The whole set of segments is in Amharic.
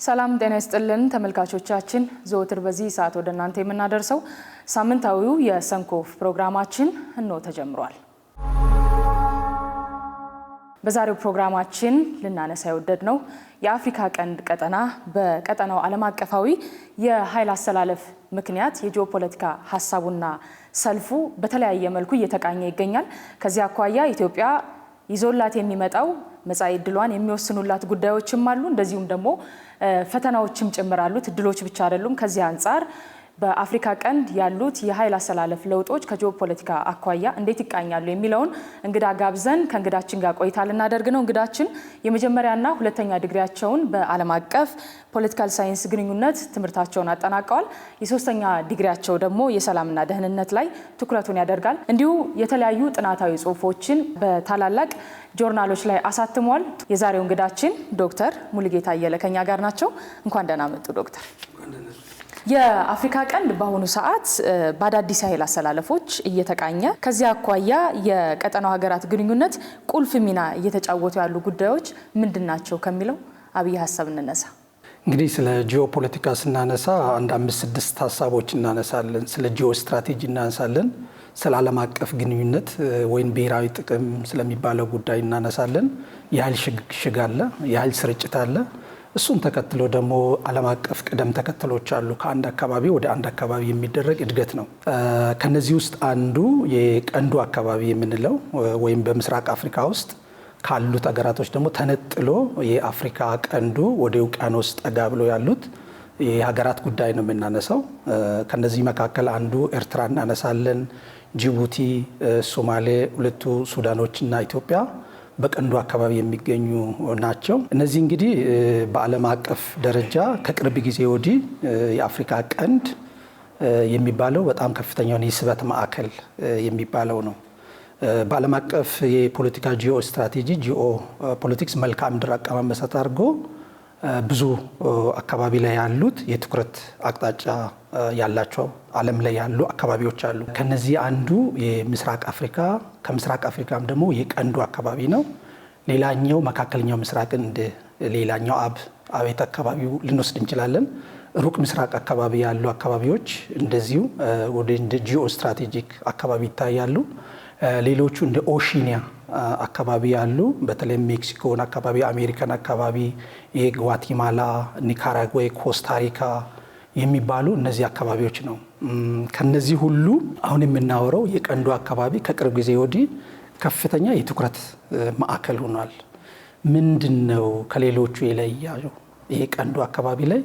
ሰላም ጤና ይስጥልን ተመልካቾቻችን ዘወትር በዚህ ሰዓት ወደ እናንተ የምናደርሰው ሳምንታዊው የሰንኮፍ ፕሮግራማችን እንሆ ተጀምሯል። በዛሬው ፕሮግራማችን ልናነሳ የወደድነው የአፍሪካ ቀንድ ቀጠና በቀጠናው ዓለም አቀፋዊ የኃይል አስተላለፍ ምክንያት የጂኦፖለቲካ ሐሳቡና ሰልፉ በተለያየ መልኩ እየተቃኘ ይገኛል። ከዚህ አኳያ ኢትዮጵያ ይዞላት የሚመጣው መጻኢ ዕድሏን የሚወስኑላት ጉዳዮችም አሉ፣ እንደዚሁም ደግሞ ፈተናዎችም ጭምራሉት፣ እድሎች ብቻ አይደሉም። ከዚህ አንፃር በአፍሪካ ቀንድ ያሉት የኃይል አስተላለፍ ለውጦች ከጂኦፖለቲካ አኳያ እንዴት ይቃኛሉ የሚለውን እንግዳ ጋብዘን ከእንግዳችን ጋር ቆይታ ልናደርግ ነው። እንግዳችን የመጀመሪያና ሁለተኛ ዲግሪያቸውን በዓለም አቀፍ ፖለቲካል ሳይንስ ግንኙነት ትምህርታቸውን አጠናቀዋል። የሶስተኛ ዲግሪያቸው ደግሞ የሰላምና ደህንነት ላይ ትኩረቱን ያደርጋል። እንዲሁ የተለያዩ ጥናታዊ ጽሁፎችን በታላላቅ ጆርናሎች ላይ አሳትሟል። የዛሬው እንግዳችን ዶክተር ሙሉጌታ አየለ ከኛ ጋር ናቸው። እንኳን ደህና መጡ ዶክተር። የአፍሪካ ቀንድ በአሁኑ ሰዓት በአዳዲስ ኃይል አስተላለፎች እየተቃኘ ከዚህ አኳያ የቀጠናው ሀገራት ግንኙነት ቁልፍ ሚና እየተጫወቱ ያሉ ጉዳዮች ምንድናቸው ከሚለው አብይ ሀሳብ እንነሳ። እንግዲህ ስለ ጂኦፖለቲካ ስናነሳ አንድ 5-6 ሀሳቦች እናነሳለን። ስለ ጂኦ ስትራቴጂ እናነሳለን። ስለ ዓለም አቀፍ ግንኙነት ወይም ብሔራዊ ጥቅም ስለሚባለው ጉዳይ እናነሳለን። የኃይል ሽግግር አለ፣ የኃይል ስርጭት አለ። እሱን ተከትሎ ደግሞ ዓለም አቀፍ ቅደም ተከተሎች አሉ። ከአንድ አካባቢ ወደ አንድ አካባቢ የሚደረግ እድገት ነው። ከነዚህ ውስጥ አንዱ የቀንዱ አካባቢ የምንለው ወይም በምስራቅ አፍሪካ ውስጥ ካሉት ሀገራቶች ደግሞ ተነጥሎ የአፍሪካ ቀንዱ ወደ ውቅያኖስ ጠጋ ብሎ ያሉት የሀገራት ጉዳይ ነው የምናነሳው። ከነዚህ መካከል አንዱ ኤርትራ እናነሳለን፣ ጅቡቲ፣ ሶማሌ፣ ሁለቱ ሱዳኖችና ኢትዮጵያ በቀንዱ አካባቢ የሚገኙ ናቸው። እነዚህ እንግዲህ በዓለም አቀፍ ደረጃ ከቅርብ ጊዜ ወዲህ የአፍሪካ ቀንድ የሚባለው በጣም ከፍተኛውን የስበት ማዕከል የሚባለው ነው። በዓለም አቀፍ የፖለቲካ ጂኦ ስትራቴጂ ጂኦ ፖለቲክስ መልክዓ ምድር አቀማመጥ መሰረት አድርጎ ብዙ አካባቢ ላይ ያሉት የትኩረት አቅጣጫ ያላቸው ዓለም ላይ ያሉ አካባቢዎች አሉ። ከነዚህ አንዱ የምስራቅ አፍሪካ፣ ከምስራቅ አፍሪካም ደግሞ የቀንዱ አካባቢ ነው። ሌላኛው መካከለኛው ምስራቅን እንደ ሌላኛው አቤት አካባቢው ልንወስድ እንችላለን። ሩቅ ምስራቅ አካባቢ ያሉ አካባቢዎች እንደዚሁ ወደ እንደ ጂኦ ስትራቴጂክ አካባቢ ይታያሉ። ሌሎቹ እንደ ኦሺኒያ አካባቢ ያሉ በተለይ ሜክሲኮን አካባቢ፣ አሜሪካን አካባቢ፣ የጓቲማላ፣ ኒካራጓ፣ ኮስታሪካ የሚባሉ እነዚህ አካባቢዎች ነው። ከነዚህ ሁሉ አሁን የምናወራው የቀንዱ አካባቢ ከቅርብ ጊዜ ወዲህ ከፍተኛ የትኩረት ማዕከል ሆኗል። ምንድነው ከሌሎቹ የለያው? ይሄ ቀንዱ አካባቢ ላይ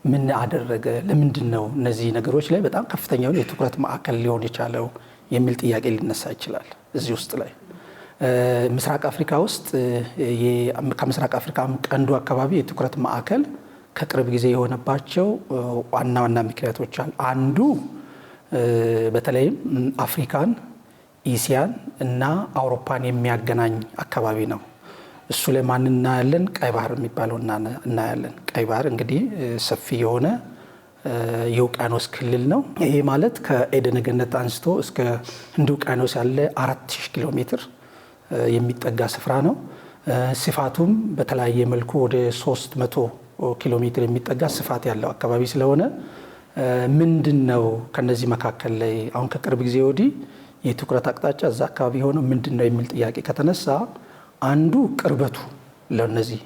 ምን አደረገ? ለምንድነው እነዚህ ነገሮች ላይ በጣም ከፍተኛውን የትኩረት ማዕከል ሊሆን የቻለው የሚል ጥያቄ ሊነሳ ይችላል። እዚህ ውስጥ ላይ ምስራቅ አፍሪካ ውስጥ ከምስራቅ አፍሪካ ቀንዱ አካባቢ የትኩረት ማዕከል ከቅርብ ጊዜ የሆነባቸው ዋና ዋና ምክንያቶች አሉ። አንዱ በተለይም አፍሪካን፣ ኢሲያን እና አውሮፓን የሚያገናኝ አካባቢ ነው። እሱ ላይ ማን እናያለን? ቀይ ባህር የሚባለው እናያለን። ቀይ ባህር እንግዲህ ሰፊ የሆነ የውቅያኖስ ክልል ነው። ይሄ ማለት ከኤደን ገነት አንስቶ እስከ ህንድ ውቅያኖስ ያለ 4000 ኪሎ ሜትር የሚጠጋ ስፍራ ነው። ስፋቱም በተለያየ መልኩ ወደ 300 ኪሎ ሜትር የሚጠጋ ስፋት ያለው አካባቢ ስለሆነ ምንድነው ከነዚህ መካከል ላይ አሁን ከቅርብ ጊዜ ወዲህ የትኩረት አቅጣጫ እዛ አካባቢ ሆነው ምንድነው የሚል ጥያቄ ከተነሳ አንዱ ቅርበቱ፣ ለነዚህ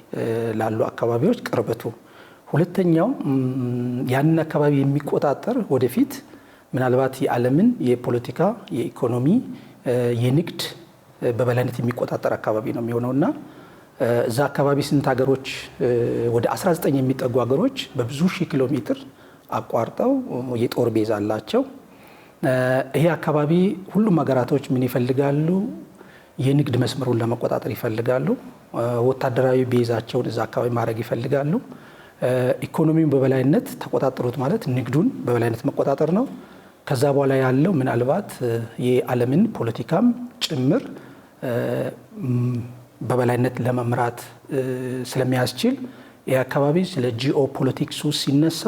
ላሉ አካባቢዎች ቅርበቱ፣ ሁለተኛው ያንን አካባቢ የሚቆጣጠር ወደፊት ምናልባት የዓለምን የፖለቲካ፣ የኢኮኖሚ፣ የንግድ በበላይነት የሚቆጣጠር አካባቢ ነው የሚሆነውና እዛ አካባቢ ስንት ሀገሮች ወደ 19 የሚጠጉ ሀገሮች በብዙ ሺህ ኪሎ ሜትር አቋርጠው የጦር ቤዝ አላቸው። ይሄ አካባቢ ሁሉም ሀገራቶች ምን ይፈልጋሉ? የንግድ መስመሩን ለመቆጣጠር ይፈልጋሉ። ወታደራዊ ቤዛቸውን እዛ አካባቢ ማድረግ ይፈልጋሉ። ኢኮኖሚውን በበላይነት ተቆጣጠሩት ማለት ንግዱን በበላይነት መቆጣጠር ነው። ከዛ በኋላ ያለው ምናልባት የዓለምን ፖለቲካም ጭምር በበላይነት ለመምራት ስለሚያስችል ይህ አካባቢ ስለ ጂኦ ፖለቲክሱ ሲነሳ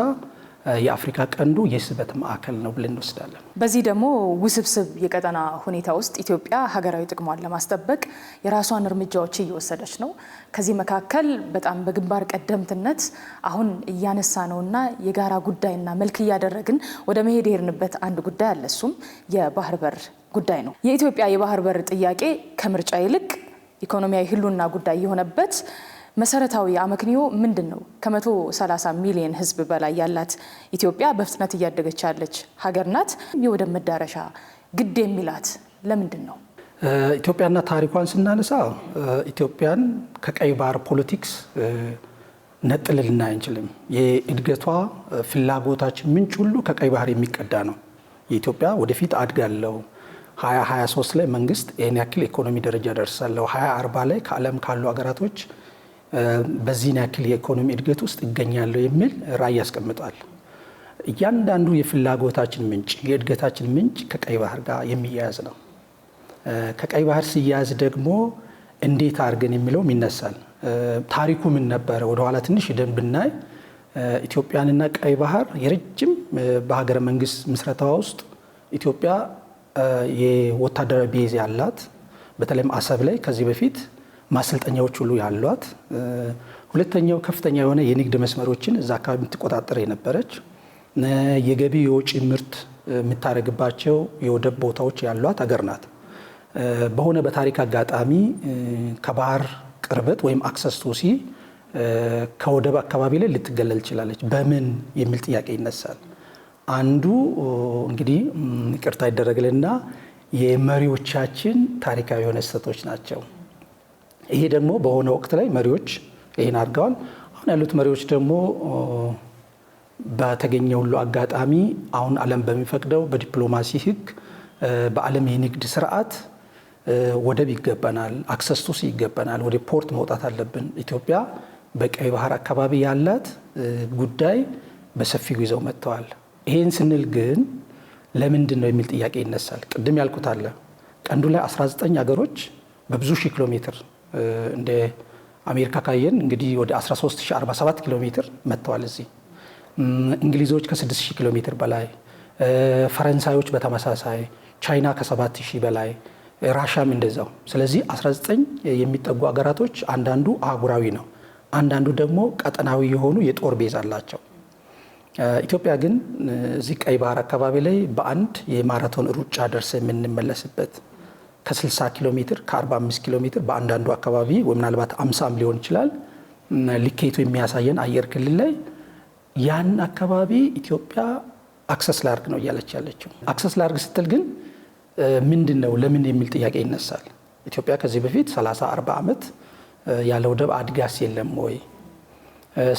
የአፍሪካ ቀንዱ የስበት ማዕከል ነው ብለን እንወስዳለን። በዚህ ደግሞ ውስብስብ የቀጠና ሁኔታ ውስጥ ኢትዮጵያ ሀገራዊ ጥቅሟን ለማስጠበቅ የራሷን እርምጃዎች እየወሰደች ነው። ከዚህ መካከል በጣም በግንባር ቀደምትነት አሁን እያነሳ ነውና የጋራ ጉዳይና መልክ እያደረግን ወደ መሄድ የሄድንበት አንድ ጉዳይ አለ። እሱም የባህር በር ጉዳይ ነው። የኢትዮጵያ የባህር በር ጥያቄ ከምርጫ ይልቅ ኢኮኖሚያዊ ህልውና ጉዳይ የሆነበት መሰረታዊ አመክንዮ ምንድን ነው? ከ130 ሚሊዮን ህዝብ በላይ ያላት ኢትዮጵያ በፍጥነት እያደገች ያለች ሀገር ናት። የወደብ መዳረሻ ግድ የሚላት ለምንድን ነው? ኢትዮጵያና ታሪኳን ስናነሳ ኢትዮጵያን ከቀይ ባህር ፖለቲክስ ነጥለን ልናይ አንችልም። የእድገቷ ፍላጎታችን ምንጭ ሁሉ ከቀይ ባህር የሚቀዳ ነው። የኢትዮጵያ ወደፊት አድጋለሁ 2023 ላይ መንግስት ይህን ያክል ኢኮኖሚ ደረጃ ደርሳለሁ 2040 ላይ ከዓለም ካሉ ሀገራቶች በዚህ ያክል የኢኮኖሚ እድገት ውስጥ ይገኛለሁ የሚል ራዕይ ያስቀምጣል። እያንዳንዱ የፍላጎታችን ምንጭ የእድገታችን ምንጭ ከቀይ ባህር ጋር የሚያያዝ ነው። ከቀይ ባህር ሲያያዝ ደግሞ እንዴት አድርገን የሚለውም ይነሳል። ታሪኩ ምን ነበረ? ወደኋላ ትንሽ ሄደን ብናይ ኢትዮጵያንና ቀይ ባህር የረጅም በሀገረ መንግስት ምስረታዋ ውስጥ ኢትዮጵያ የወታደራዊ ቤዝ ያላት በተለይም አሰብ ላይ ከዚህ በፊት ማሰልጠኛዎች ሁሉ ያሏት፣ ሁለተኛው ከፍተኛ የሆነ የንግድ መስመሮችን እዛ አካባቢ የምትቆጣጠር የነበረች፣ የገቢ የውጭ ምርት የምታደርግባቸው የወደብ ቦታዎች ያሏት ሀገር ናት። በሆነ በታሪክ አጋጣሚ ከባህር ቅርበት ወይም አክሰስ ቱ ሲ ከወደብ አካባቢ ላይ ልትገለል ትችላለች። በምን የሚል ጥያቄ ይነሳል። አንዱ እንግዲህ ይቅርታ ይደረግልና የመሪዎቻችን ታሪካዊ የሆነ ስህተቶች ናቸው። ይሄ ደግሞ በሆነ ወቅት ላይ መሪዎች ይሄን አድርገዋል። አሁን ያሉት መሪዎች ደግሞ በተገኘ ሁሉ አጋጣሚ አሁን ዓለም በሚፈቅደው በዲፕሎማሲ ሕግ በዓለም የንግድ ስርዓት ወደብ ይገባናል፣ አክሰስ ቱ ሲ ይገባናል፣ ወደ ፖርት መውጣት አለብን። ኢትዮጵያ በቀይ ባህር አካባቢ ያላት ጉዳይ በሰፊው ይዘው መጥተዋል። ይሄን ስንል ግን ለምንድን ነው የሚል ጥያቄ ይነሳል። ቅድም ያልኩት አለ ቀንዱ ላይ 19 ሀገሮች በብዙ ሺህ ኪሎ ሜትር እንደ አሜሪካ ካየን እንግዲህ ወደ 13047 ኪሎ ሜትር መጥተዋል። እዚህ እንግሊዞች ከ6000 ኪሎ ሜትር በላይ፣ ፈረንሳዮች በተመሳሳይ፣ ቻይና ከ7000 በላይ፣ ራሻም እንደዛው። ስለዚህ 19 የሚጠጉ ሀገራቶች አንዳንዱ አህጉራዊ ነው፣ አንዳንዱ ደግሞ ቀጠናዊ የሆኑ የጦር ቤዝ አላቸው። ኢትዮጵያ ግን እዚህ ቀይ ባህር አካባቢ ላይ በአንድ የማራቶን ሩጫ ደርሰ የምንመለስበት ከ60 ኪሎ ሜትር ከ45 ኪሎ ሜትር በአንዳንዱ አካባቢ ወይ ምናልባት 50 ሊሆን ይችላል ልኬቱ የሚያሳየን አየር ክልል ላይ ያን አካባቢ ኢትዮጵያ አክሰስ ላርግ ነው እያለች ያለችው። አክሰስ ላርግ ስትል ግን ምንድን ነው ለምን የሚል ጥያቄ ይነሳል። ኢትዮጵያ ከዚህ በፊት 30-40 ዓመት ያለ ወደብ አድጋስ የለም ወይ?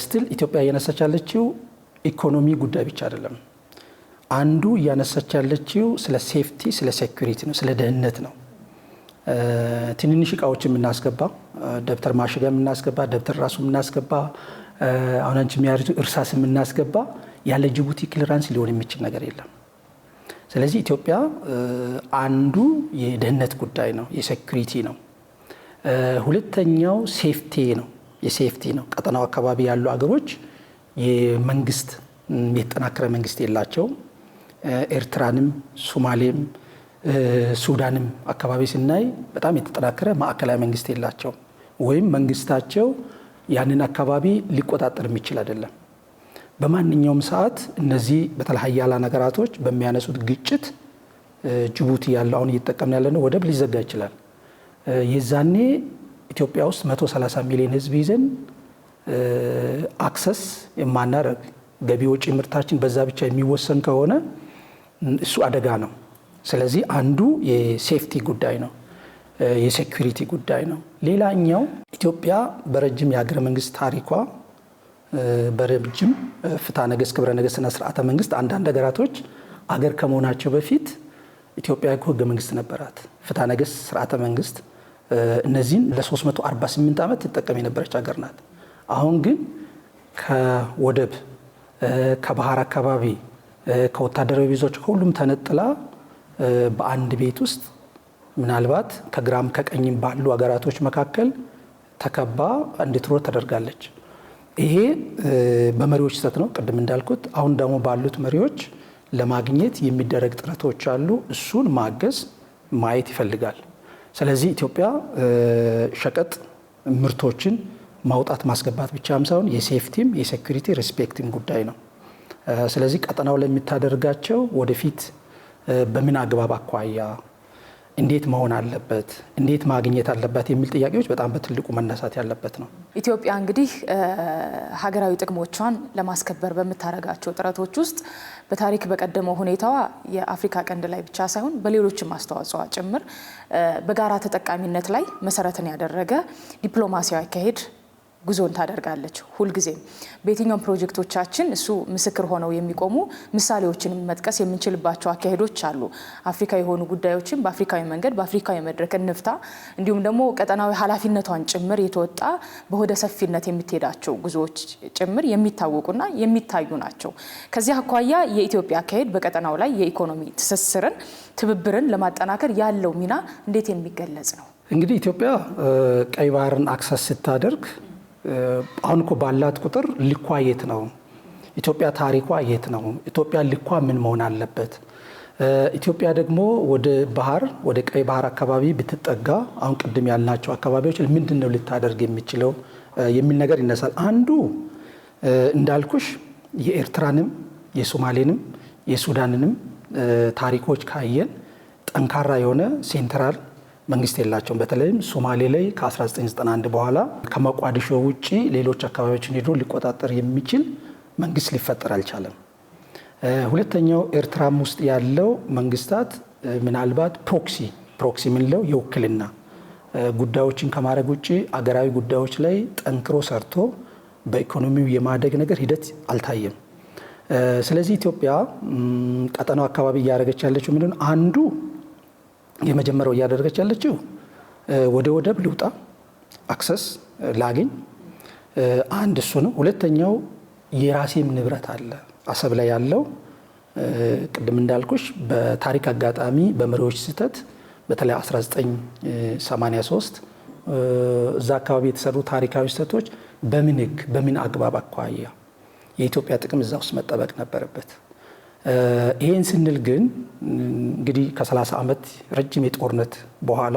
ስትል ኢትዮጵያ እያነሳች ያለችው ኢኮኖሚ ጉዳይ ብቻ አይደለም። አንዱ እያነሳች ያለችው ስለ ሴፍቲ፣ ስለ ሴኩሪቲ ነው፣ ስለ ደህንነት ነው። ትንንሽ እቃዎች የምናስገባ ደብተር ማሽጋ የምናስገባ ደብተር ራሱ የምናስገባ አሁን አንቺ የሚያሪቱ እርሳስ የምናስገባ ያለ ጅቡቲ ክሊራንስ ሊሆን የሚችል ነገር የለም። ስለዚህ ኢትዮጵያ አንዱ የደህንነት ጉዳይ ነው፣ የሴኩሪቲ ነው። ሁለተኛው ሴፍቲ ነው፣ የሴፍቲ ነው። ቀጠናው አካባቢ ያሉ አገሮች የመንግስት የተጠናከረ መንግስት የላቸውም። ኤርትራንም ሶማሌም ሱዳንም አካባቢ ስናይ በጣም የተጠናከረ ማዕከላዊ መንግስት የላቸውም፣ ወይም መንግስታቸው ያንን አካባቢ ሊቆጣጠር የሚችል አይደለም። በማንኛውም ሰዓት እነዚህ በተለይ ሀያላን ሀገራቶች በሚያነሱት ግጭት ጅቡቲ ያለው አሁን እየተጠቀምን ያለነው ወደብ ሊዘጋ ይችላል። የዛኔ ኢትዮጵያ ውስጥ 130 ሚሊዮን ህዝብ ይዘን አክሰስ የማናደርግ ገቢ ወጪ ምርታችን በዛ ብቻ የሚወሰን ከሆነ እሱ አደጋ ነው። ስለዚህ አንዱ የሴፍቲ ጉዳይ ነው፣ የሴኩሪቲ ጉዳይ ነው። ሌላኛው ኢትዮጵያ በረጅም የሀገረ መንግስት ታሪኳ በረጅም ፍትሐ ነገሥት ክብረ ነገሥትና ስርዓተ መንግስት አንዳንድ ሀገራቶች አገር ከመሆናቸው በፊት ኢትዮጵያ ህገ መንግስት ነበራት፣ ፍትሐ ነገሥት፣ ስርዓተ መንግስት። እነዚህን ለ348 ዓመት ትጠቀም የነበረች ሀገር ናት። አሁን ግን ከወደብ ከባህር አካባቢ ከወታደራዊ ቤዞች ከሁሉም ተነጥላ በአንድ ቤት ውስጥ ምናልባት ከግራም ከቀኝም ባሉ ሀገራቶች መካከል ተከባ እንድትኖር ተደርጋለች። ይሄ በመሪዎች ስህተት ነው ቅድም እንዳልኩት። አሁን ደግሞ ባሉት መሪዎች ለማግኘት የሚደረግ ጥረቶች አሉ። እሱን ማገዝ ማየት ይፈልጋል። ስለዚህ ኢትዮጵያ ሸቀጥ ምርቶችን ማውጣት ማስገባት ብቻም ሳይሆን የሴፍቲም የሴኩሪቲ ሪስፔክቲም ጉዳይ ነው። ስለዚህ ቀጠናው ላይ የምታደርጋቸው ወደፊት በምን አግባብ አኳያ እንዴት መሆን አለበት፣ እንዴት ማግኘት አለበት የሚል ጥያቄዎች በጣም በትልቁ መነሳት ያለበት ነው። ኢትዮጵያ እንግዲህ ሀገራዊ ጥቅሞቿን ለማስከበር በምታደርጋቸው ጥረቶች ውስጥ በታሪክ በቀደመው ሁኔታዋ የአፍሪካ ቀንድ ላይ ብቻ ሳይሆን በሌሎችም አስተዋጽኦ ጭምር በጋራ ተጠቃሚነት ላይ መሰረትን ያደረገ ዲፕሎማሲያዊ አካሄድ ጉዞን ታደርጋለች። ሁልጊዜም በየትኛውም ፕሮጀክቶቻችን እሱ ምስክር ሆነው የሚቆሙ ምሳሌዎችን መጥቀስ የምንችልባቸው አካሄዶች አሉ። አፍሪካዊ የሆኑ ጉዳዮችን በአፍሪካዊ መንገድ በአፍሪካዊ መድረክ እንፍታ፣ እንዲሁም ደግሞ ቀጠናዊ ኃላፊነቷን ጭምር የተወጣ በሆደ ሰፊነት የምትሄዳቸው ጉዞዎች ጭምር የሚታወቁና የሚታዩ ናቸው። ከዚህ አኳያ የኢትዮጵያ አካሄድ በቀጠናው ላይ የኢኮኖሚ ትስስርን፣ ትብብርን ለማጠናከር ያለው ሚና እንዴት የሚገለጽ ነው? እንግዲህ ኢትዮጵያ ቀይ ባህርን አክሰስ ስታደርግ አሁን እኮ ባላት ቁጥር ልኳ የት ነው? ኢትዮጵያ ታሪኳ የት ነው? ኢትዮጵያ ልኳ ምን መሆን አለበት? ኢትዮጵያ ደግሞ ወደ ባህር ወደ ቀይ ባህር አካባቢ ብትጠጋ አሁን ቅድም ያልናቸው አካባቢዎች ምንድን ነው ልታደርግ የሚችለው የሚል ነገር ይነሳል። አንዱ እንዳልኩሽ የኤርትራንም የሶማሌንም የሱዳንንም ታሪኮች ካየን ጠንካራ የሆነ ሴንትራል መንግስት የላቸውም። በተለይም ሶማሌ ላይ ከ1991 በኋላ ከሞቃዲሾ ውጪ ሌሎች አካባቢዎችን ሄዶ ሊቆጣጠር የሚችል መንግስት ሊፈጠር አልቻለም። ሁለተኛው ኤርትራም ውስጥ ያለው መንግስታት ምናልባት ፕሮክሲ የምንለው የውክልና ጉዳዮችን ከማድረግ ውጪ አገራዊ ጉዳዮች ላይ ጠንክሮ ሰርቶ በኢኮኖሚው የማደግ ነገር ሂደት አልታየም። ስለዚህ ኢትዮጵያ ቀጠናው አካባቢ እያደረገች ያለችው ምንድን ነው? አንዱ የመጀመሪያው እያደረገች ያለችው ወደ ወደብ ልውጣ አክሰስ ላገኝ፣ አንድ እሱ ነው። ሁለተኛው የራሴም ንብረት አለ አሰብ ላይ ያለው ቅድም እንዳልኩሽ በታሪክ አጋጣሚ በመሪዎች ስህተት በተለይ 1983 እዛ አካባቢ የተሰሩ ታሪካዊ ስህተቶች በምን ህግ በምን አግባብ አኳያ የኢትዮጵያ ጥቅም እዛ ውስጥ መጠበቅ ነበረበት። ይህን ስንል ግን እንግዲህ ከ30 ዓመት ረጅም የጦርነት በኋላ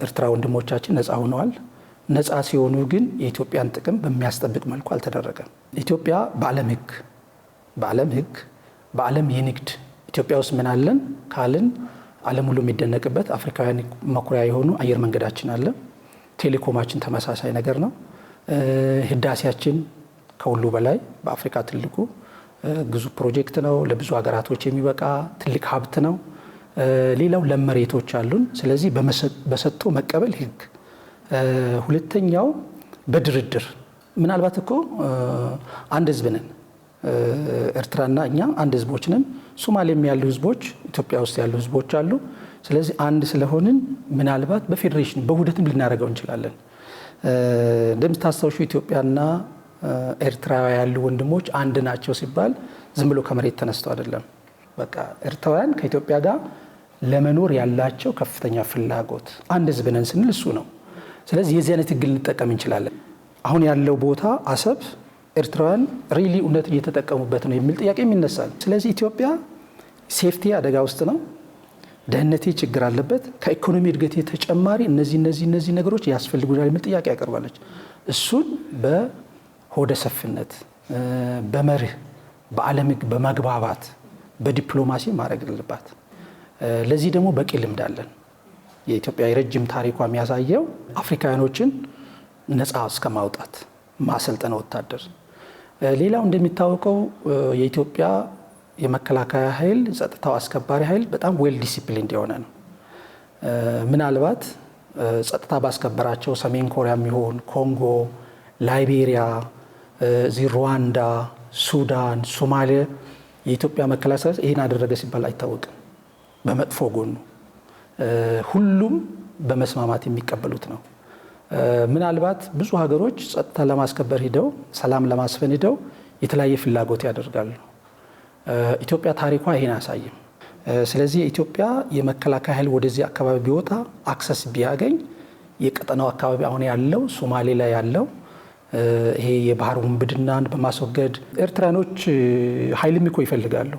ኤርትራ ወንድሞቻችን ነፃ ሆነዋል። ነፃ ሲሆኑ ግን የኢትዮጵያን ጥቅም በሚያስጠብቅ መልኩ አልተደረገም። ኢትዮጵያ በዓለም ህግ በዓለም የንግድ ኢትዮጵያ ውስጥ ምን አለን ካልን ዓለም ሁሉ የሚደነቅበት አፍሪካውያን መኩሪያ የሆኑ አየር መንገዳችን አለ። ቴሌኮማችን ተመሳሳይ ነገር ነው። ህዳሴያችን ከሁሉ በላይ በአፍሪካ ትልቁ ግዙፍ ፕሮጀክት ነው። ለብዙ ሀገራቶች የሚበቃ ትልቅ ሀብት ነው። ሌላው ለም መሬቶች አሉን። ስለዚህ በሰጥቶ መቀበል ህግ። ሁለተኛው በድርድር ምናልባት እኮ አንድ ህዝብ ነን፣ ኤርትራና እኛ አንድ ህዝቦች ነን። ሶማሌም ያሉ ህዝቦች ኢትዮጵያ ውስጥ ያሉ ህዝቦች አሉ። ስለዚህ አንድ ስለሆንን ምናልባት በፌዴሬሽን በውህደትም ልናደርገው እንችላለን። እንደምታስታውሹ ኢትዮጵያና ኤርትራ ያሉ ወንድሞች አንድ ናቸው ሲባል ዝም ብሎ ከመሬት ተነስተው አይደለም። በቃ ኤርትራውያን ከኢትዮጵያ ጋር ለመኖር ያላቸው ከፍተኛ ፍላጎት አንድ ህዝብ ነን ስንል እሱ ነው። ስለዚህ የዚህ አይነት ህግ ልንጠቀም እንችላለን። አሁን ያለው ቦታ አሰብ ኤርትራውያን ሪሊ እውነት እየተጠቀሙበት ነው የሚል ጥያቄ ይነሳል። ስለዚህ ኢትዮጵያ ሴፍቲ አደጋ ውስጥ ነው፣ ደህንነቴ ችግር አለበት፣ ከኢኮኖሚ እድገቴ ተጨማሪ እነዚህ ነገሮች ያስፈልጉናል የሚል ጥያቄ ያቀርባለች። እሱን በሆደ ሰፊነት በመርህ በዓለም ህግ በመግባባት በዲፕሎማሲ ማድረግ አለባት። ለዚህ ደግሞ በቂ ልምድ አለን። የኢትዮጵያ የረጅም ታሪኳ የሚያሳየው አፍሪካውያኖችን ነፃ እስከ ማውጣት ማሰልጠን ወታደር። ሌላው እንደሚታወቀው የኢትዮጵያ የመከላከያ ኃይል ጸጥታው አስከባሪ ኃይል በጣም ዌል ዲሲፕሊንድ የሆነ ነው። ምናልባት ጸጥታ ባስከበራቸው ሰሜን ኮሪያ የሚሆን ኮንጎ፣ ላይቤሪያ፣ ሩዋንዳ፣ ሱዳን፣ ሶማሊያ የኢትዮጵያ መከላከያ ይህን አደረገ ሲባል አይታወቅም። በመጥፎ ጎኑ ሁሉም በመስማማት የሚቀበሉት ነው። ምናልባት ብዙ ሀገሮች ጸጥታ ለማስከበር ሂደው ሰላም ለማስፈን ሂደው የተለያየ ፍላጎት ያደርጋሉ። ኢትዮጵያ ታሪኳ ይሄን አያሳይም። ስለዚህ የኢትዮጵያ የመከላከያ ኃይል ወደዚህ አካባቢ ቢወጣ አክሰስ ቢያገኝ የቀጠናው አካባቢ አሁን ያለው ሶማሌ ላይ ያለው ይሄ የባህር ውንብድናን በማስወገድ ኤርትራኖች ኃይልም እኮ ይፈልጋሉ።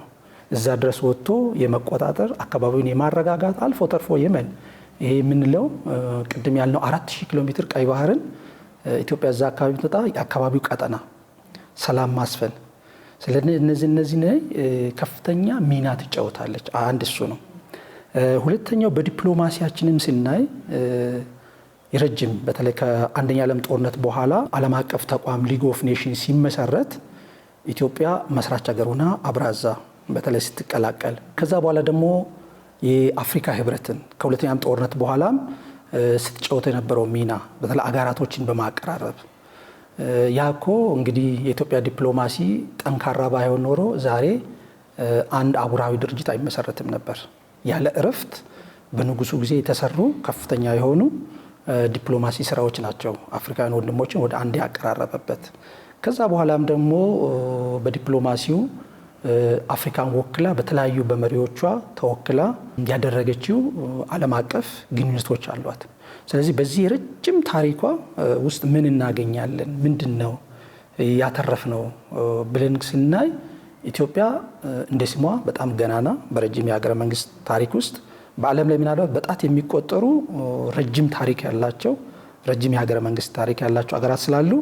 እዛ ድረስ ወጥቶ የመቆጣጠር አካባቢውን የማረጋጋት አልፎ ተርፎ የመን ይሄ የምንለው ቅድም ያልነው 4000 ኪሎ ሜትር ቀይ ባህርን ኢትዮጵያ እዛ አካባቢ ተጣ የአካባቢው ቀጠና ሰላም ማስፈን ስለዚህ እነዚህ ከፍተኛ ሚና ትጫወታለች። አንድ እሱ ነው። ሁለተኛው በዲፕሎማሲያችንም ስናይ የረጅም በተለይ ከአንደኛ ዓለም ጦርነት በኋላ ዓለም አቀፍ ተቋም ሊግ ኦፍ ኔሽንስ ሲመሰረት ኢትዮጵያ መስራች ሀገር ሆና አብራዛ በተለይ ስትቀላቀል ከዛ በኋላ ደግሞ የአፍሪካ ህብረትን ከሁለተኛም ጦርነት በኋላም ስትጫወት የነበረው ሚና በተለይ አገራቶችን በማቀራረብ ያኮ እንግዲህ የኢትዮጵያ ዲፕሎማሲ ጠንካራ ባይሆን ኖሮ ዛሬ አንድ አህጉራዊ ድርጅት አይመሰረትም ነበር። ያለ እረፍት በንጉሱ ጊዜ የተሰሩ ከፍተኛ የሆኑ ዲፕሎማሲ ስራዎች ናቸው አፍሪካውያን ወንድሞችን ወደ አንድ ያቀራረበበት። ከዛ በኋላም ደግሞ በዲፕሎማሲው አፍሪካን ወክላ በተለያዩ በመሪዎቿ ተወክላ ያደረገችው ዓለም አቀፍ ግንኙነቶች አሏት። ስለዚህ በዚህ ረጅም ታሪኳ ውስጥ ምን እናገኛለን፣ ምንድነው ያተረፍነው ብለን ስናይ ኢትዮጵያ እንደ ስሟ በጣም ገናና በረጅም የሀገረ መንግስት ታሪክ ውስጥ በዓለም ላይ ምናልባት በጣት የሚቆጠሩ ረጅም ታሪክ ያላቸው ረጅም የሀገረ መንግስት ታሪክ ያላቸው አገራት ስላሉ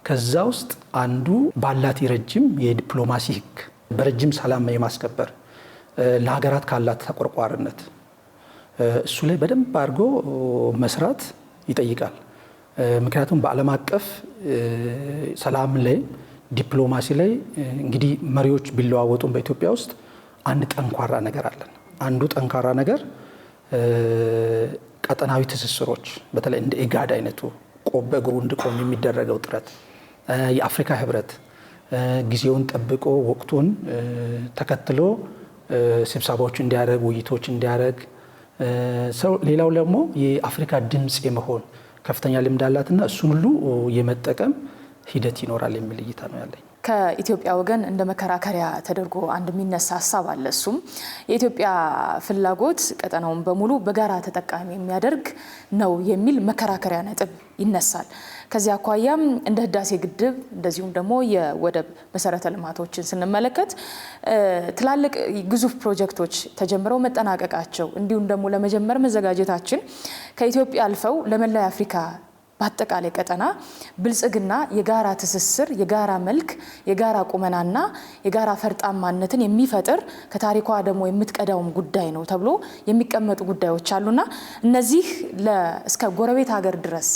ከዛ ውስጥ አንዱ ባላት ረጅም የዲፕሎማሲ ህግ በረጅም ሰላም የማስከበር ለሀገራት ካላት ተቆርቋሪነት እሱ ላይ በደንብ አድርጎ መስራት ይጠይቃል። ምክንያቱም በዓለም አቀፍ ሰላም ላይ ዲፕሎማሲ ላይ እንግዲህ መሪዎች ቢለዋወጡም በኢትዮጵያ ውስጥ አንድ ጠንካራ ነገር አለን። አንዱ ጠንካራ ነገር ቀጠናዊ ትስስሮች በተለይ እንደ ኢጋድ አይነቱ ቆብ በእግሩ እንዲቆም የሚደረገው ጥረት የአፍሪካ ህብረት ጊዜውን ጠብቆ ወቅቱን ተከትሎ ስብሰባዎች እንዲያደርግ ውይይቶች እንዲያደርግ ሰው ሌላው ደግሞ የአፍሪካ ድምጽ የመሆን ከፍተኛ ልምድ አላትና እሱን ሁሉ የመጠቀም ሂደት ይኖራል የሚል እይታ ነው ያለኝ። ከኢትዮጵያ ወገን እንደ መከራከሪያ ተደርጎ አንድ የሚነሳ ሀሳብ አለ። እሱም የኢትዮጵያ ፍላጎት ቀጠናውን በሙሉ በጋራ ተጠቃሚ የሚያደርግ ነው የሚል መከራከሪያ ነጥብ ይነሳል። ከዚያ አኳያም እንደ ህዳሴ ግድብ እንደዚሁም ደግሞ የወደብ መሰረተ ልማቶችን ስንመለከት ትላልቅ ግዙፍ ፕሮጀክቶች ተጀምረው መጠናቀቃቸው እንዲሁም ደግሞ ለመጀመር መዘጋጀታችን ከኢትዮጵያ አልፈው ለመላው አፍሪካ በአጠቃላይ ቀጠና ብልጽግና የጋራ ትስስር፣ የጋራ መልክ፣ የጋራ ቁመናና የጋራ ፈርጣማነትን የሚፈጥር ከታሪኳ ደግሞ የምትቀዳውም ጉዳይ ነው ተብሎ የሚቀመጡ ጉዳዮች አሉና እነዚህ እስከ ጎረቤት ሀገር ድረስ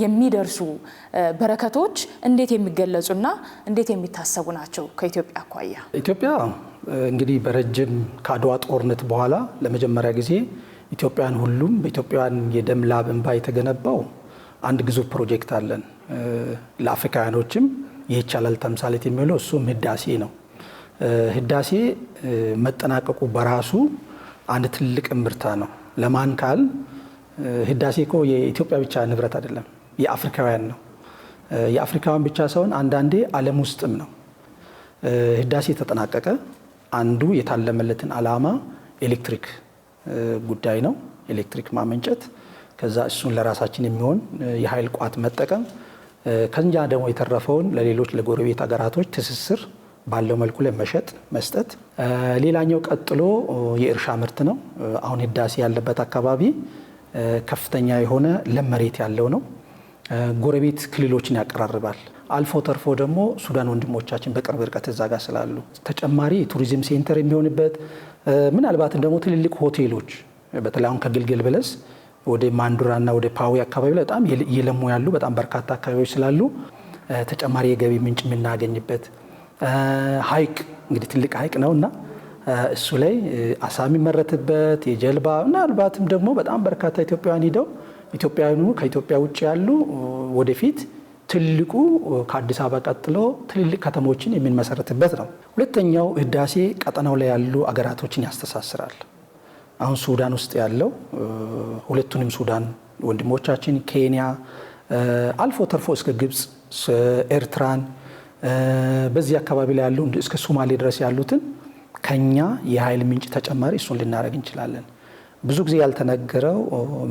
የሚደርሱ በረከቶች እንዴት የሚገለጹና እንዴት የሚታሰቡ ናቸው? ከኢትዮጵያ አኳያ ኢትዮጵያ እንግዲህ በረጅም ከአድዋ ጦርነት በኋላ ለመጀመሪያ ጊዜ ኢትዮጵያን ሁሉም በኢትዮጵያውያን የደም ላብ እንባ የተገነባው አንድ ግዙፍ ፕሮጀክት አለን። ለአፍሪካውያኖችም ይቻላል ተምሳሌት የሚለው እሱም ህዳሴ ነው። ህዳሴ መጠናቀቁ በራሱ አንድ ትልቅ እምርታ ነው። ለማን ካል ህዳሴ እኮ የኢትዮጵያ ብቻ ንብረት አይደለም፣ የአፍሪካውያን ነው። የአፍሪካውያን ብቻ ሳይሆን አንዳንዴ ዓለም ውስጥም ነው። ህዳሴ ተጠናቀቀ። አንዱ የታለመለትን ዓላማ ኤሌክትሪክ ጉዳይ ነው፣ ኤሌክትሪክ ማመንጨት፣ ከዛ እሱን ለራሳችን የሚሆን የኃይል ቋት መጠቀም፣ ከኛ ደግሞ የተረፈውን ለሌሎች ለጎረቤት ሀገራቶች ትስስር ባለው መልኩ ላይ መሸጥ መስጠት። ሌላኛው ቀጥሎ የእርሻ ምርት ነው። አሁን ህዳሴ ያለበት አካባቢ ከፍተኛ የሆነ ለም መሬት ያለው ነው። ጎረቤት ክልሎችን ያቀራርባል። አልፎ ተርፎ ደግሞ ሱዳን ወንድሞቻችን በቅርብ ርቀት እዛ ጋር ስላሉ ተጨማሪ የቱሪዝም ሴንተር የሚሆንበት ምናልባት ደግሞ ትልልቅ ሆቴሎች በተለይ አሁን ከግልገል በለስ ወደ ማንዱራና ወደ ፓዊ አካባቢ ላይ በጣም እየለሙ ያሉ በጣም በርካታ አካባቢዎች ስላሉ ተጨማሪ የገቢ ምንጭ የምናገኝበት ሀይቅ እንግዲህ ትልቅ ሀይቅ ነውና እሱ ላይ አሳ የሚመረትበት የጀልባ ምናልባትም ደግሞ በጣም በርካታ ኢትዮጵያውያን ሄደው ኢትዮጵያውያኑ ከኢትዮጵያ ውጭ ያሉ ወደፊት ትልቁ ከአዲስ አበባ ቀጥሎ ትልልቅ ከተሞችን የምንመሰረትበት ነው። ሁለተኛው ህዳሴ ቀጠናው ላይ ያሉ አገራቶችን ያስተሳስራል። አሁን ሱዳን ውስጥ ያለው ሁለቱንም ሱዳን ወንድሞቻችን ኬንያ አልፎ ተርፎ እስከ ግብጽ፣ ኤርትራን በዚህ አካባቢ ላይ ያሉ እስከ ሶማሌ ድረስ ያሉትን ከኛ የኃይል ምንጭ ተጨማሪ እሱን ልናደርግ እንችላለን። ብዙ ጊዜ ያልተነገረው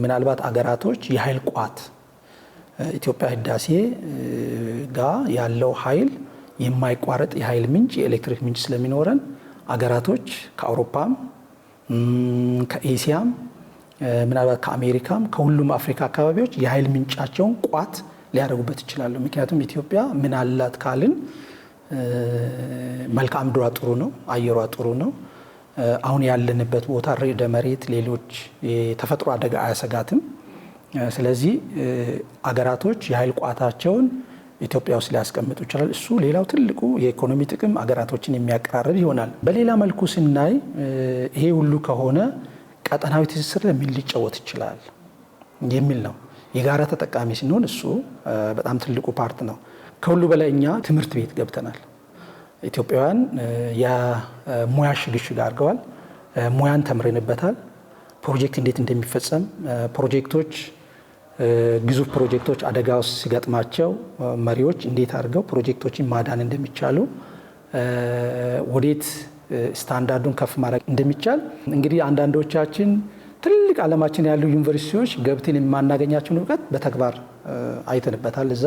ምናልባት አገራቶች የኃይል ቋት ኢትዮጵያ ህዳሴ ጋር ያለው ኃይል የማይቋረጥ የኃይል ምንጭ የኤሌክትሪክ ምንጭ ስለሚኖረን አገራቶች ከአውሮፓም ከኤሲያም ምናልባት ከአሜሪካም ከሁሉም አፍሪካ አካባቢዎች የኃይል ምንጫቸውን ቋት ሊያደርጉበት ይችላሉ። ምክንያቱም ኢትዮጵያ ምን አላት ካልን መልክዓ ምድሯ ጥሩ ነው፣ አየሯ ጥሩ ነው። አሁን ያለንበት ቦታ ርዕደ መሬት፣ ሌሎች የተፈጥሮ አደጋ አያሰጋትም። ስለዚህ አገራቶች የኃይል ቋታቸውን ኢትዮጵያ ውስጥ ሊያስቀምጡ ይችላል። እሱ ሌላው ትልቁ የኢኮኖሚ ጥቅም አገራቶችን የሚያቀራርብ ይሆናል። በሌላ መልኩ ስናይ ይሄ ሁሉ ከሆነ ቀጠናዊ ትስስር ለምን ሊጫወት ይችላል የሚል ነው። የጋራ ተጠቃሚ ስንሆን እሱ በጣም ትልቁ ፓርት ነው። ከሁሉ በላይ እኛ ትምህርት ቤት ገብተናል። ኢትዮጵያውያን የሙያ ሽግሽግ አድርገዋል። ሙያን ተምረንበታል። ፕሮጀክት እንዴት እንደሚፈጸም ፕሮጀክቶች ግዙፍ ፕሮጀክቶች አደጋ ውስጥ ሲገጥማቸው መሪዎች እንዴት አድርገው ፕሮጀክቶችን ማዳን እንደሚቻሉ ወዴት ስታንዳርዱን ከፍ ማድረግ እንደሚቻል እንግዲህ አንዳንዶቻችን ትልቅ ዓለማችን ያሉ ዩኒቨርሲቲዎች ገብተን የማናገኛቸውን እውቀት በተግባር አይተንበታል። እዛ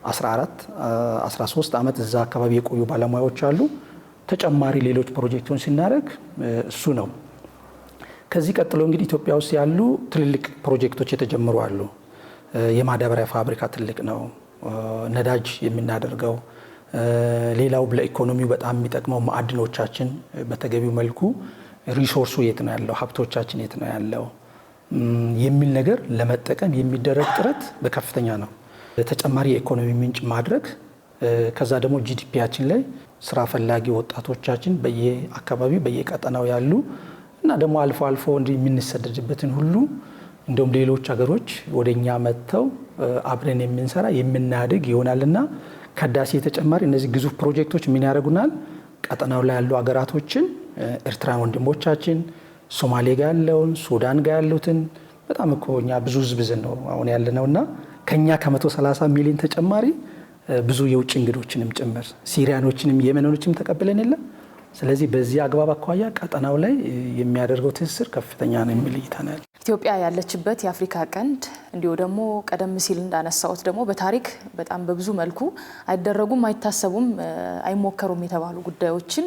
13 ዓመት እዛ አካባቢ የቆዩ ባለሙያዎች አሉ። ተጨማሪ ሌሎች ፕሮጀክቶችን ሲናደርግ እሱ ነው። ከዚህ ቀጥሎ እንግዲህ ኢትዮጵያ ውስጥ ያሉ ትልልቅ ፕሮጀክቶች የተጀመሩ አሉ። የማዳበሪያ ፋብሪካ ትልቅ ነው። ነዳጅ የምናደርገው ሌላው ለኢኮኖሚው በጣም የሚጠቅመው ማዕድኖቻችን በተገቢው መልኩ ሪሶርሱ የት ነው ያለው፣ ሀብቶቻችን የት ነው ያለው የሚል ነገር ለመጠቀም የሚደረግ ጥረት በከፍተኛ ነው። ተጨማሪ የኢኮኖሚ ምንጭ ማድረግ ከዛ ደግሞ ጂዲፒያችን ላይ ስራ ፈላጊ ወጣቶቻችን በየአካባቢው በየቀጠናው ያሉ እና ደግሞ አልፎ አልፎ እንዲህ የምንሰደድበትን ሁሉ እንደውም ሌሎች ሀገሮች ወደኛ መጥተው አብረን የምንሰራ የምናድግ ይሆናልና ከህዳሴ ተጨማሪ እነዚህ ግዙፍ ፕሮጀክቶች ምን ያደርጉናል? ቀጠናው ላይ ያሉ ሀገራቶችን ኤርትራን ወንድሞቻችን፣ ሶማሌ ጋር ያለውን፣ ሱዳን ጋር ያሉትን በጣም እኮ እኛ ብዙ ህዝብ ነው አሁን ያለነውና ከኛ ከ130 ሚሊዮን ተጨማሪ ብዙ የውጭ እንግዶችንም ጭምር ሲሪያኖችንም የመኖችንም ተቀብለን የለ። ስለዚህ በዚህ አግባብ አኳያ ቀጠናው ላይ የሚያደርገው ትስስር ከፍተኛ ነው የሚል እይታ ነው። ኢትዮጵያ ያለችበት የአፍሪካ ቀንድ እንዲሁ ደግሞ ቀደም ሲል እንዳነሳሁት ደግሞ በታሪክ በጣም በብዙ መልኩ አይደረጉም፣ አይታሰቡም፣ አይሞከሩም የተባሉ ጉዳዮችን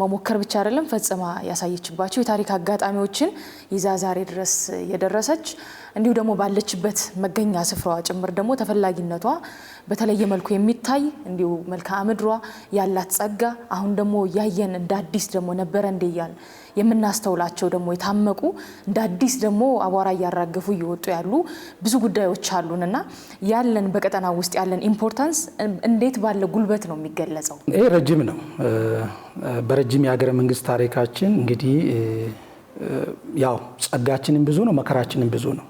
መሞከር ብቻ አይደለም ፈጽማ ያሳየችባቸው የታሪክ አጋጣሚዎችን ይዛ ዛሬ ድረስ የደረሰች እንዲሁ ደግሞ ባለችበት መገኛ ስፍራዋ ጭምር ደግሞ ተፈላጊነቷ በተለየ መልኩ የሚታይ እንዲሁ መልክዓ ምድሯ ያላት ጸጋ አሁን ደግሞ ያየን እንደ አዲስ ደግሞ ነበረ እንደያል የምናስተውላቸው ደግሞ የታመቁ እንደ አዲስ ደግሞ አቧራ እያራገፉ እየወጡ ያሉ ብዙ ጉዳዮች አሉንና ያለን በቀጠና ውስጥ ያለን ኢምፖርታንስ እንዴት ባለ ጉልበት ነው የሚገለጸው? ይሄ ረጅም ነው። በረጅም የሀገረ መንግስት ታሪካችን እንግዲህ ያው ጸጋችንም ብዙ ነው፣ መከራችንም ብዙ ነው።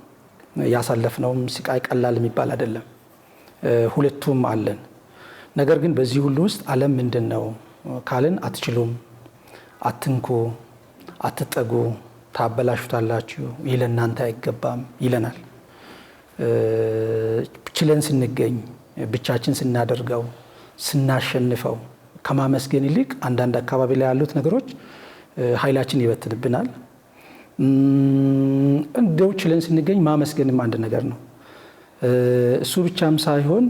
ያሳለፍነውም ስቃይ ቀላል የሚባል አይደለም። ሁለቱም አለን። ነገር ግን በዚህ ሁሉ ውስጥ ዓለም ምንድን ነው ካልን አትችሉም፣ አትንኩ፣ አትጠጉ፣ ታበላሹታላችሁ፣ ይህ ለእናንተ አይገባም ይለናል። ችለን ስንገኝ ብቻችን ስናደርገው ስናሸንፈው ከማመስገን ይልቅ አንዳንድ አካባቢ ላይ ያሉት ነገሮች ኃይላችን ይበትንብናል። እንደው ችለን ስንገኝ ማመስገንም አንድ ነገር ነው። እሱ ብቻም ሳይሆን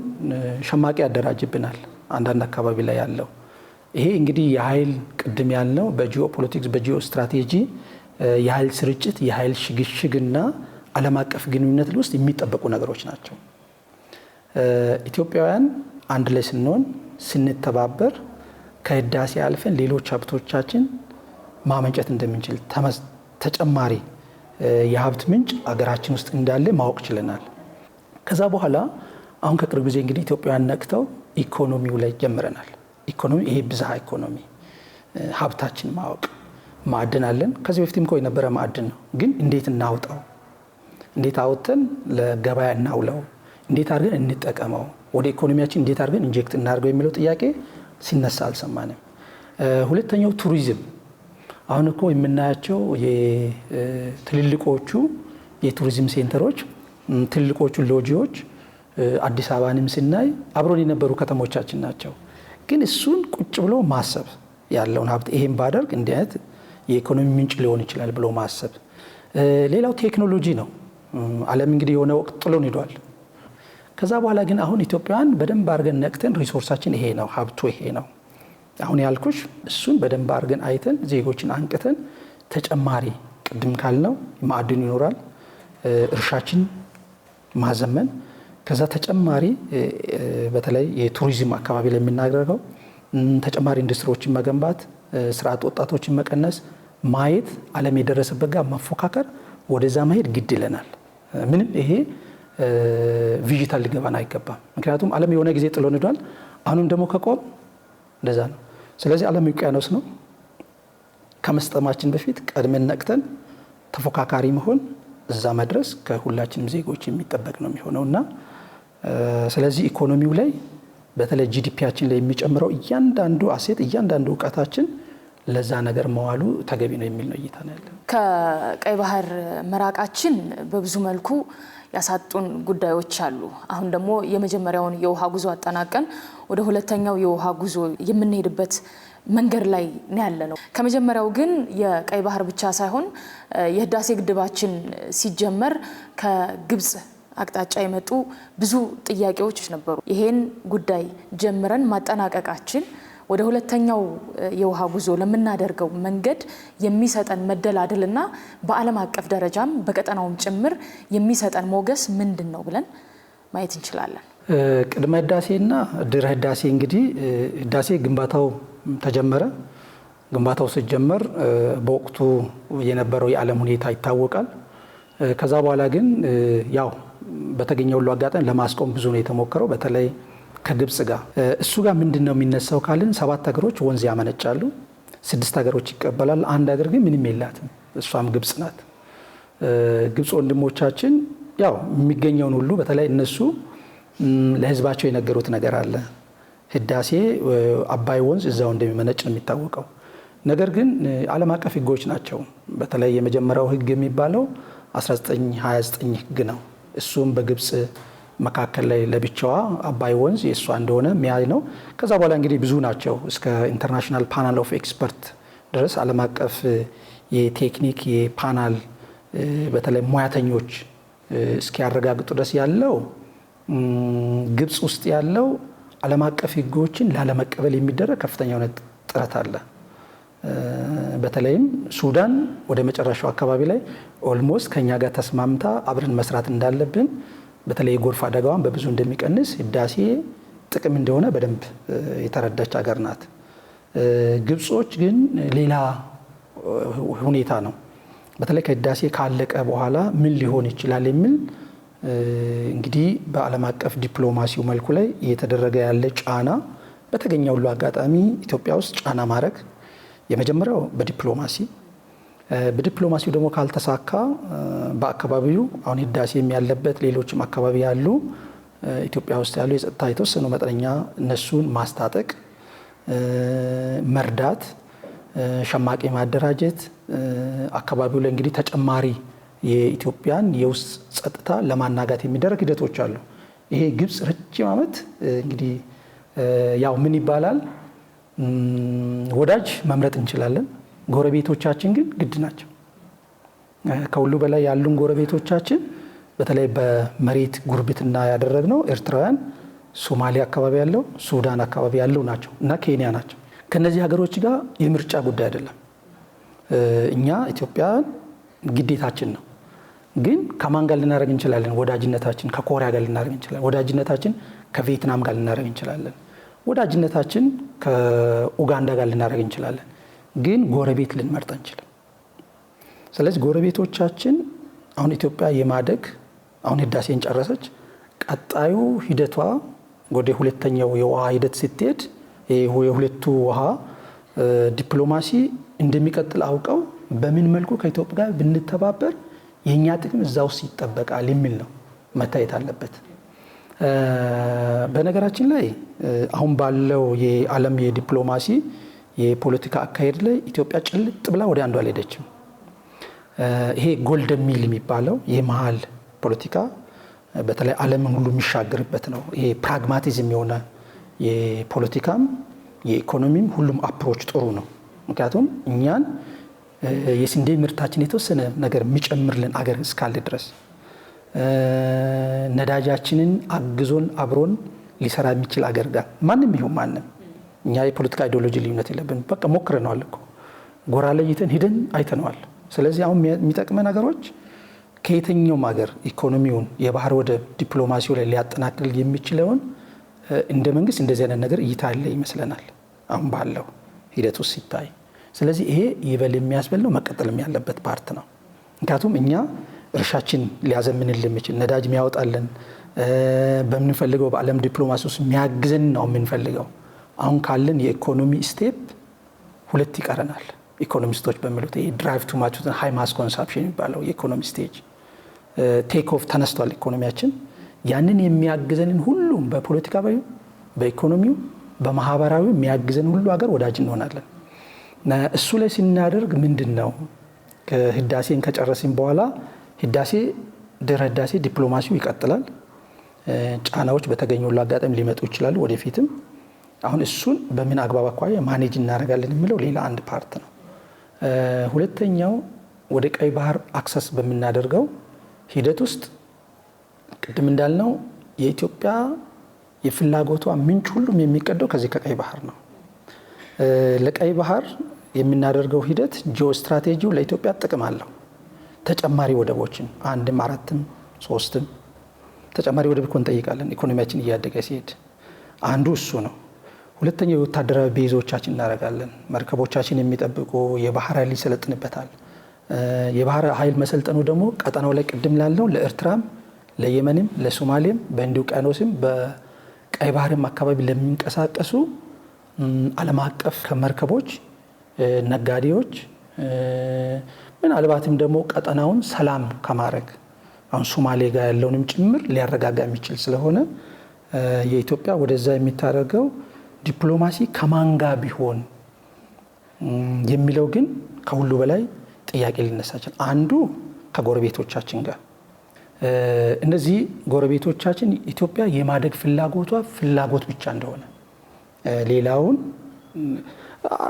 ሸማቂ ያደራጅብናል አንዳንድ አካባቢ ላይ ያለው። ይሄ እንግዲህ የኃይል ቅድም ያልነው በጂኦ ፖለቲክስ በጂኦ ስትራቴጂ የኃይል ስርጭት የኃይል ሽግሽግና ዓለም አቀፍ ግንኙነት ውስጥ የሚጠበቁ ነገሮች ናቸው። ኢትዮጵያውያን አንድ ላይ ስንሆን ስንተባበር ከህዳሴ አልፈን ሌሎች ሀብቶቻችን ማመንጨት እንደምንችል ተጨማሪ የሀብት ምንጭ አገራችን ውስጥ እንዳለ ማወቅ ችለናል። ከዛ በኋላ አሁን ከቅርብ ጊዜ እንግዲህ ኢትዮጵያውያን ነቅተው ኢኮኖሚው ላይ ጀምረናል። ኢኮኖሚ ይሄ ብዝሃ ኢኮኖሚ ሀብታችን ማወቅ ማዕድን አለን። ከዚህ በፊትም እኮ የነበረ ማዕድን ነው፣ ግን እንዴት እናውጣው፣ እንዴት አውጥተን ለገበያ እናውለው፣ እንዴት አድርገን እንጠቀመው፣ ወደ ኢኮኖሚያችን እንዴት አድርገን ኢንጀክት እናድርገው የሚለው ጥያቄ ሲነሳ አልሰማንም። ሁለተኛው ቱሪዝም። አሁን እኮ የምናያቸው ትልልቆቹ የቱሪዝም ሴንተሮች፣ ትልልቆቹ ሎጂዎች አዲስ አበባንም ስናይ አብሮን የነበሩ ከተሞቻችን ናቸው። ግን እሱን ቁጭ ብሎ ማሰብ ያለውን ሀብት ይሄን ባደርግ እንዲህ አይነት የኢኮኖሚ ምንጭ ሊሆን ይችላል ብሎ ማሰብ። ሌላው ቴክኖሎጂ ነው። ዓለም እንግዲህ የሆነ ወቅት ጥሎን ሄዷል። ከዛ በኋላ ግን አሁን ኢትዮጵያውያን በደንብ አድርገን ነቅተን ሪሶርሳችን ይሄ ነው፣ ሀብቱ ይሄ ነው አሁን ያልኩሽ እሱን በደንብ አድርገን አይተን ዜጎችን አንቅተን ተጨማሪ ቅድም ካልነው ማዕድን ይኖራል እርሻችን ማዘመን ከዛ ተጨማሪ በተለይ የቱሪዝም አካባቢ ላይ የምናደርገው ተጨማሪ ኢንዱስትሪዎችን መገንባት ስርዓት ወጣቶችን መቀነስ ማየት ዓለም የደረሰበት ጋር መፎካከር ወደዛ መሄድ ግድ ይለናል። ምንም ይሄ ቪጂታል ሊገባን አይገባም። ምክንያቱም ዓለም የሆነ ጊዜ ጥሎን ሄዷል። አሁንም ደግሞ ከቆም እንደዛ ነው። ስለዚህ ዓለም ውቅያኖስ ነው። ከመስጠማችን በፊት ቀድመን ነቅተን ተፎካካሪ መሆን እዛ መድረስ ከሁላችንም ዜጎች የሚጠበቅ ነው የሚሆነውና ስለዚህ ኢኮኖሚው ላይ በተለይ ጂዲፒያችን ላይ የሚጨምረው እያንዳንዱ አሴት እያንዳንዱ እውቀታችን ለዛ ነገር መዋሉ ተገቢ ነው የሚል ነው እይታ ነው ያለው። ከቀይ ባህር መራቃችን በብዙ መልኩ ያሳጡን ጉዳዮች አሉ። አሁን ደግሞ የመጀመሪያውን የውሃ ጉዞ አጠናቀን ወደ ሁለተኛው የውሃ ጉዞ የምንሄድበት መንገድ ላይ ነው ያለነው። ከመጀመሪያው ግን የቀይ ባህር ብቻ ሳይሆን የህዳሴ ግድባችን ሲጀመር ከግብጽ አቅጣጫ የመጡ ብዙ ጥያቄዎች ነበሩ። ይሄን ጉዳይ ጀምረን ማጠናቀቃችን ወደ ሁለተኛው የውሃ ጉዞ ለምናደርገው መንገድ የሚሰጠን መደላደልና በዓለም አቀፍ ደረጃም በቀጠናውም ጭምር የሚሰጠን ሞገስ ምንድን ነው ብለን ማየት እንችላለን። ቅድመ ህዳሴና ድህረ ህዳሴ እንግዲህ ህዳሴ ግንባታው ተጀመረ። ግንባታው ሲጀመር በወቅቱ የነበረው የዓለም ሁኔታ ይታወቃል። ከዛ በኋላ ግን ያው በተገኘው ሁሉ አጋጣሚ ለማስቆም ብዙ ነው የተሞከረው። በተለይ ከግብጽ ጋር እሱ ጋር ምንድነው የሚነሳው ካልን 7 ሀገሮች ወንዝ ያመነጫሉ፣ 6 ሀገሮች ይቀበላል። አንድ ሀገር ግን ምንም የላትም፣ እሷም ግብጽ ናት። ግብጽ ወንድሞቻችን ያው የሚገኘውን ሁሉ በተለይ እነሱ ለህዝባቸው የነገሩት ነገር አለ። ህዳሴ አባይ ወንዝ እዛው እንደሚመነጭ ነው የሚታወቀው። ነገር ግን ዓለም አቀፍ ህጎች ናቸው። በተለይ የመጀመሪያው ህግ የሚባለው 1929 ህግ ነው። እሱም በግብጽ መካከል ላይ ለብቻዋ አባይ ወንዝ የእሷ እንደሆነ ሚያይ ነው። ከዛ በኋላ እንግዲህ ብዙ ናቸው እስከ ኢንተርናሽናል ፓናል ኦፍ ኤክስፐርት ድረስ ዓለም አቀፍ የቴክኒክ የፓናል በተለይ ሙያተኞች እስኪያረጋግጡ ድረስ ያለው ግብጽ ውስጥ ያለው ዓለም አቀፍ ህጎችን ላለመቀበል የሚደረግ ከፍተኛ የሆነ ጥረት አለ። በተለይም ሱዳን ወደ መጨረሻው አካባቢ ላይ ኦልሞስት ከኛ ጋር ተስማምታ አብረን መስራት እንዳለብን በተለይ የጎርፍ አደጋዋን በብዙ እንደሚቀንስ ህዳሴ ጥቅም እንደሆነ በደንብ የተረዳች ሀገር ናት። ግብጾች ግን ሌላ ሁኔታ ነው። በተለይ ከህዳሴ ካለቀ በኋላ ምን ሊሆን ይችላል የሚል እንግዲህ በዓለም አቀፍ ዲፕሎማሲው መልኩ ላይ እየተደረገ ያለ ጫና በተገኘው ሁሉ አጋጣሚ ኢትዮጵያ ውስጥ ጫና ማድረግ የመጀመሪያው በዲፕሎማሲው ደግሞ ካልተሳካ በአካባቢው አሁን ህዳሴም ያለበት ሌሎችም አካባቢ ያሉ ኢትዮጵያ ውስጥ ያሉ የጸጥታ የተወሰኑ መጠነኛ እነሱን ማስታጠቅ፣ መርዳት፣ ሸማቂ ማደራጀት አካባቢው ላይ እንግዲህ ተጨማሪ የኢትዮጵያን የውስጥ ጸጥታ ለማናጋት የሚደረግ ሂደቶች አሉ። ይሄ ግብጽ ረጅም ዓመት እንግዲህ ያው ምን ይባላል ወዳጅ መምረጥ እንችላለን፣ ጎረቤቶቻችን ግን ግድ ናቸው። ከሁሉ በላይ ያሉን ጎረቤቶቻችን በተለይ በመሬት ጉርብትና ያደረግነው ኤርትራውያን፣ ሶማሊያ አካባቢ ያለው፣ ሱዳን አካባቢ ያለው ናቸው እና ኬንያ ናቸው። ከነዚህ ሀገሮች ጋር የምርጫ ጉዳይ አይደለም። እኛ ኢትዮጵያውያን ግዴታችን ነው። ግን ከማን ጋር ልናደርግ እንችላለን? ወዳጅነታችን ከኮሪያ ጋር ልናደርግ እንችላለን። ወዳጅነታችን ከቪየትናም ጋር ልናደርግ እንችላለን። ወዳጅነታችን ከኡጋንዳ ጋር ልናደርግ እንችላለን። ግን ጎረቤት ልንመርጥ አንችልም። ስለዚህ ጎረቤቶቻችን አሁን ኢትዮጵያ የማደግ አሁን ህዳሴን ጨረሰች። ቀጣዩ ሂደቷ ወደ ሁለተኛው የውሃ ሂደት ስትሄድ የሁለቱ ውሃ ዲፕሎማሲ እንደሚቀጥል አውቀው በምን መልኩ ከኢትዮጵያ ጋር ብንተባበር የኛ ጥቅም እዛ ውስጥ ይጠበቃል የሚል ነው መታየት አለበት። በነገራችን ላይ አሁን ባለው የዓለም የዲፕሎማሲ የፖለቲካ አካሄድ ላይ ኢትዮጵያ ጭልጥ ብላ ወደ አንዱ አልሄደችም። ይሄ ጎልደን ሚል የሚባለው የመሀል ፖለቲካ በተለይ ዓለምን ሁሉ የሚሻገርበት ነው። ይሄ ፕራግማቲዝም የሆነ የፖለቲካም የኢኮኖሚም ሁሉም አፕሮች ጥሩ ነው። ምክንያቱም እኛን የስንዴ ምርታችን የተወሰነ ነገር የሚጨምርልን አገር እስካለ ድረስ ነዳጃችንን አግዞን አብሮን ሊሰራ የሚችል አገር ጋር ማንም ይሁን ማንም እኛ የፖለቲካ አይዲዮሎጂ ልዩነት የለብን። በቃ ሞክረነዋል እኮ ጎራ ለይተን ሂደን አይተነዋል። ስለዚህ አሁን የሚጠቅመን ነገሮች ከየትኛውም ሀገር ኢኮኖሚውን የባህር ወደብ ዲፕሎማሲው ላይ ሊያጠናክር የሚችለውን እንደ መንግስት እንደዚህ አይነት ነገር እይታ ያለ ይመስለናል አሁን ባለው ሂደት ውስጥ ሲታይ። ስለዚህ ይሄ ይበል የሚያስበል ነው፣ መቀጠልም ያለበት ፓርት ነው። ምክንያቱም እኛ እርሻችን ሊያዘምንልን የሚችል ነዳጅ የሚያወጣልን በምንፈልገው በዓለም ዲፕሎማሲ ውስጥ የሚያግዘን ነው የምንፈልገው። አሁን ካለን የኢኮኖሚ ስቴፕ 2 ይቀረናል። ኢኮኖሚስቶች በሚሉት ይሄ ድራይቭ ቱ ማች ሃይ ማስ ኮንሳምፕሽን የሚባለው የኢኮኖሚ ስቴጅ ቴክ ኦፍ ተነስቷል ኢኮኖሚያችን። ያንን የሚያግዘንን ሁሉም በፖለቲካ በኢኮኖሚው በማህበራዊ የሚያግዘን ሁሉ ሀገር ወዳጅ እንሆናለን። እሱ ላይ ሲናደርግ ምንድን ነው ህዳሴን ከጨረስን በኋላ ድህረ ህዳሴ ዲፕሎማሲው ይቀጥላል። ጫናዎች በተገኙ አጋጣሚ ሊመጡ ይችላሉ ወደፊትም። አሁን እሱን በምን አግባብ አኳያ ማኔጅ እናደርጋለን የሚለው ሌላ አንድ ፓርት ነው። ሁለተኛው ወደ ቀይ ባህር አክሰስ በምናደርገው ሂደት ውስጥ ቅድም እንዳልነው የኢትዮጵያ የፍላጎቷ ምንጭ ሁሉም የሚቀደው ከዚህ ከቀይ ባህር ነው። ለቀይ ባህር የምናደርገው ሂደት ጂኦ ስትራቴጂው ለኢትዮጵያ ጥቅም አለው። ተጨማሪ ወደቦችን 1ም 4ም 3ም ተጨማሪ ወደብ እኮ እንጠይቃለን ኢኮኖሚያችን እያደገ ሲሄድ። አንዱ እሱ ነው። ሁለተኛው የወታደራዊ ቤዞቻችን እናደርጋለን። መርከቦቻችን የሚጠብቁ የባህር ኃይል ይሰለጥንበታል። የባህር ኃይል መሰልጠኑ ደግሞ ቀጠናው ላይ ቅድም ላለው ለኤርትራም ለየመንም ለሶማሌም በህንድ ውቅያኖስም በቀይ ባህርም አካባቢ ለሚንቀሳቀሱ ዓለም አቀፍ መርከቦች ነጋዴዎች ምናልባትም ደግሞ ቀጠናውን ሰላም ከማድረግ አሁን ሶማሌ ጋር ያለውንም ጭምር ሊያረጋጋ የሚችል ስለሆነ የኢትዮጵያ ወደዛ የሚታረገው ዲፕሎማሲ ከማንጋ ቢሆን የሚለው ግን ከሁሉ በላይ ጥያቄ ሊነሳ ይችላል። አንዱ ከጎረቤቶቻችን ጋር እነዚህ ጎረቤቶቻችን ኢትዮጵያ የማደግ ፍላጎት ብቻ እንደሆነ ሌላውን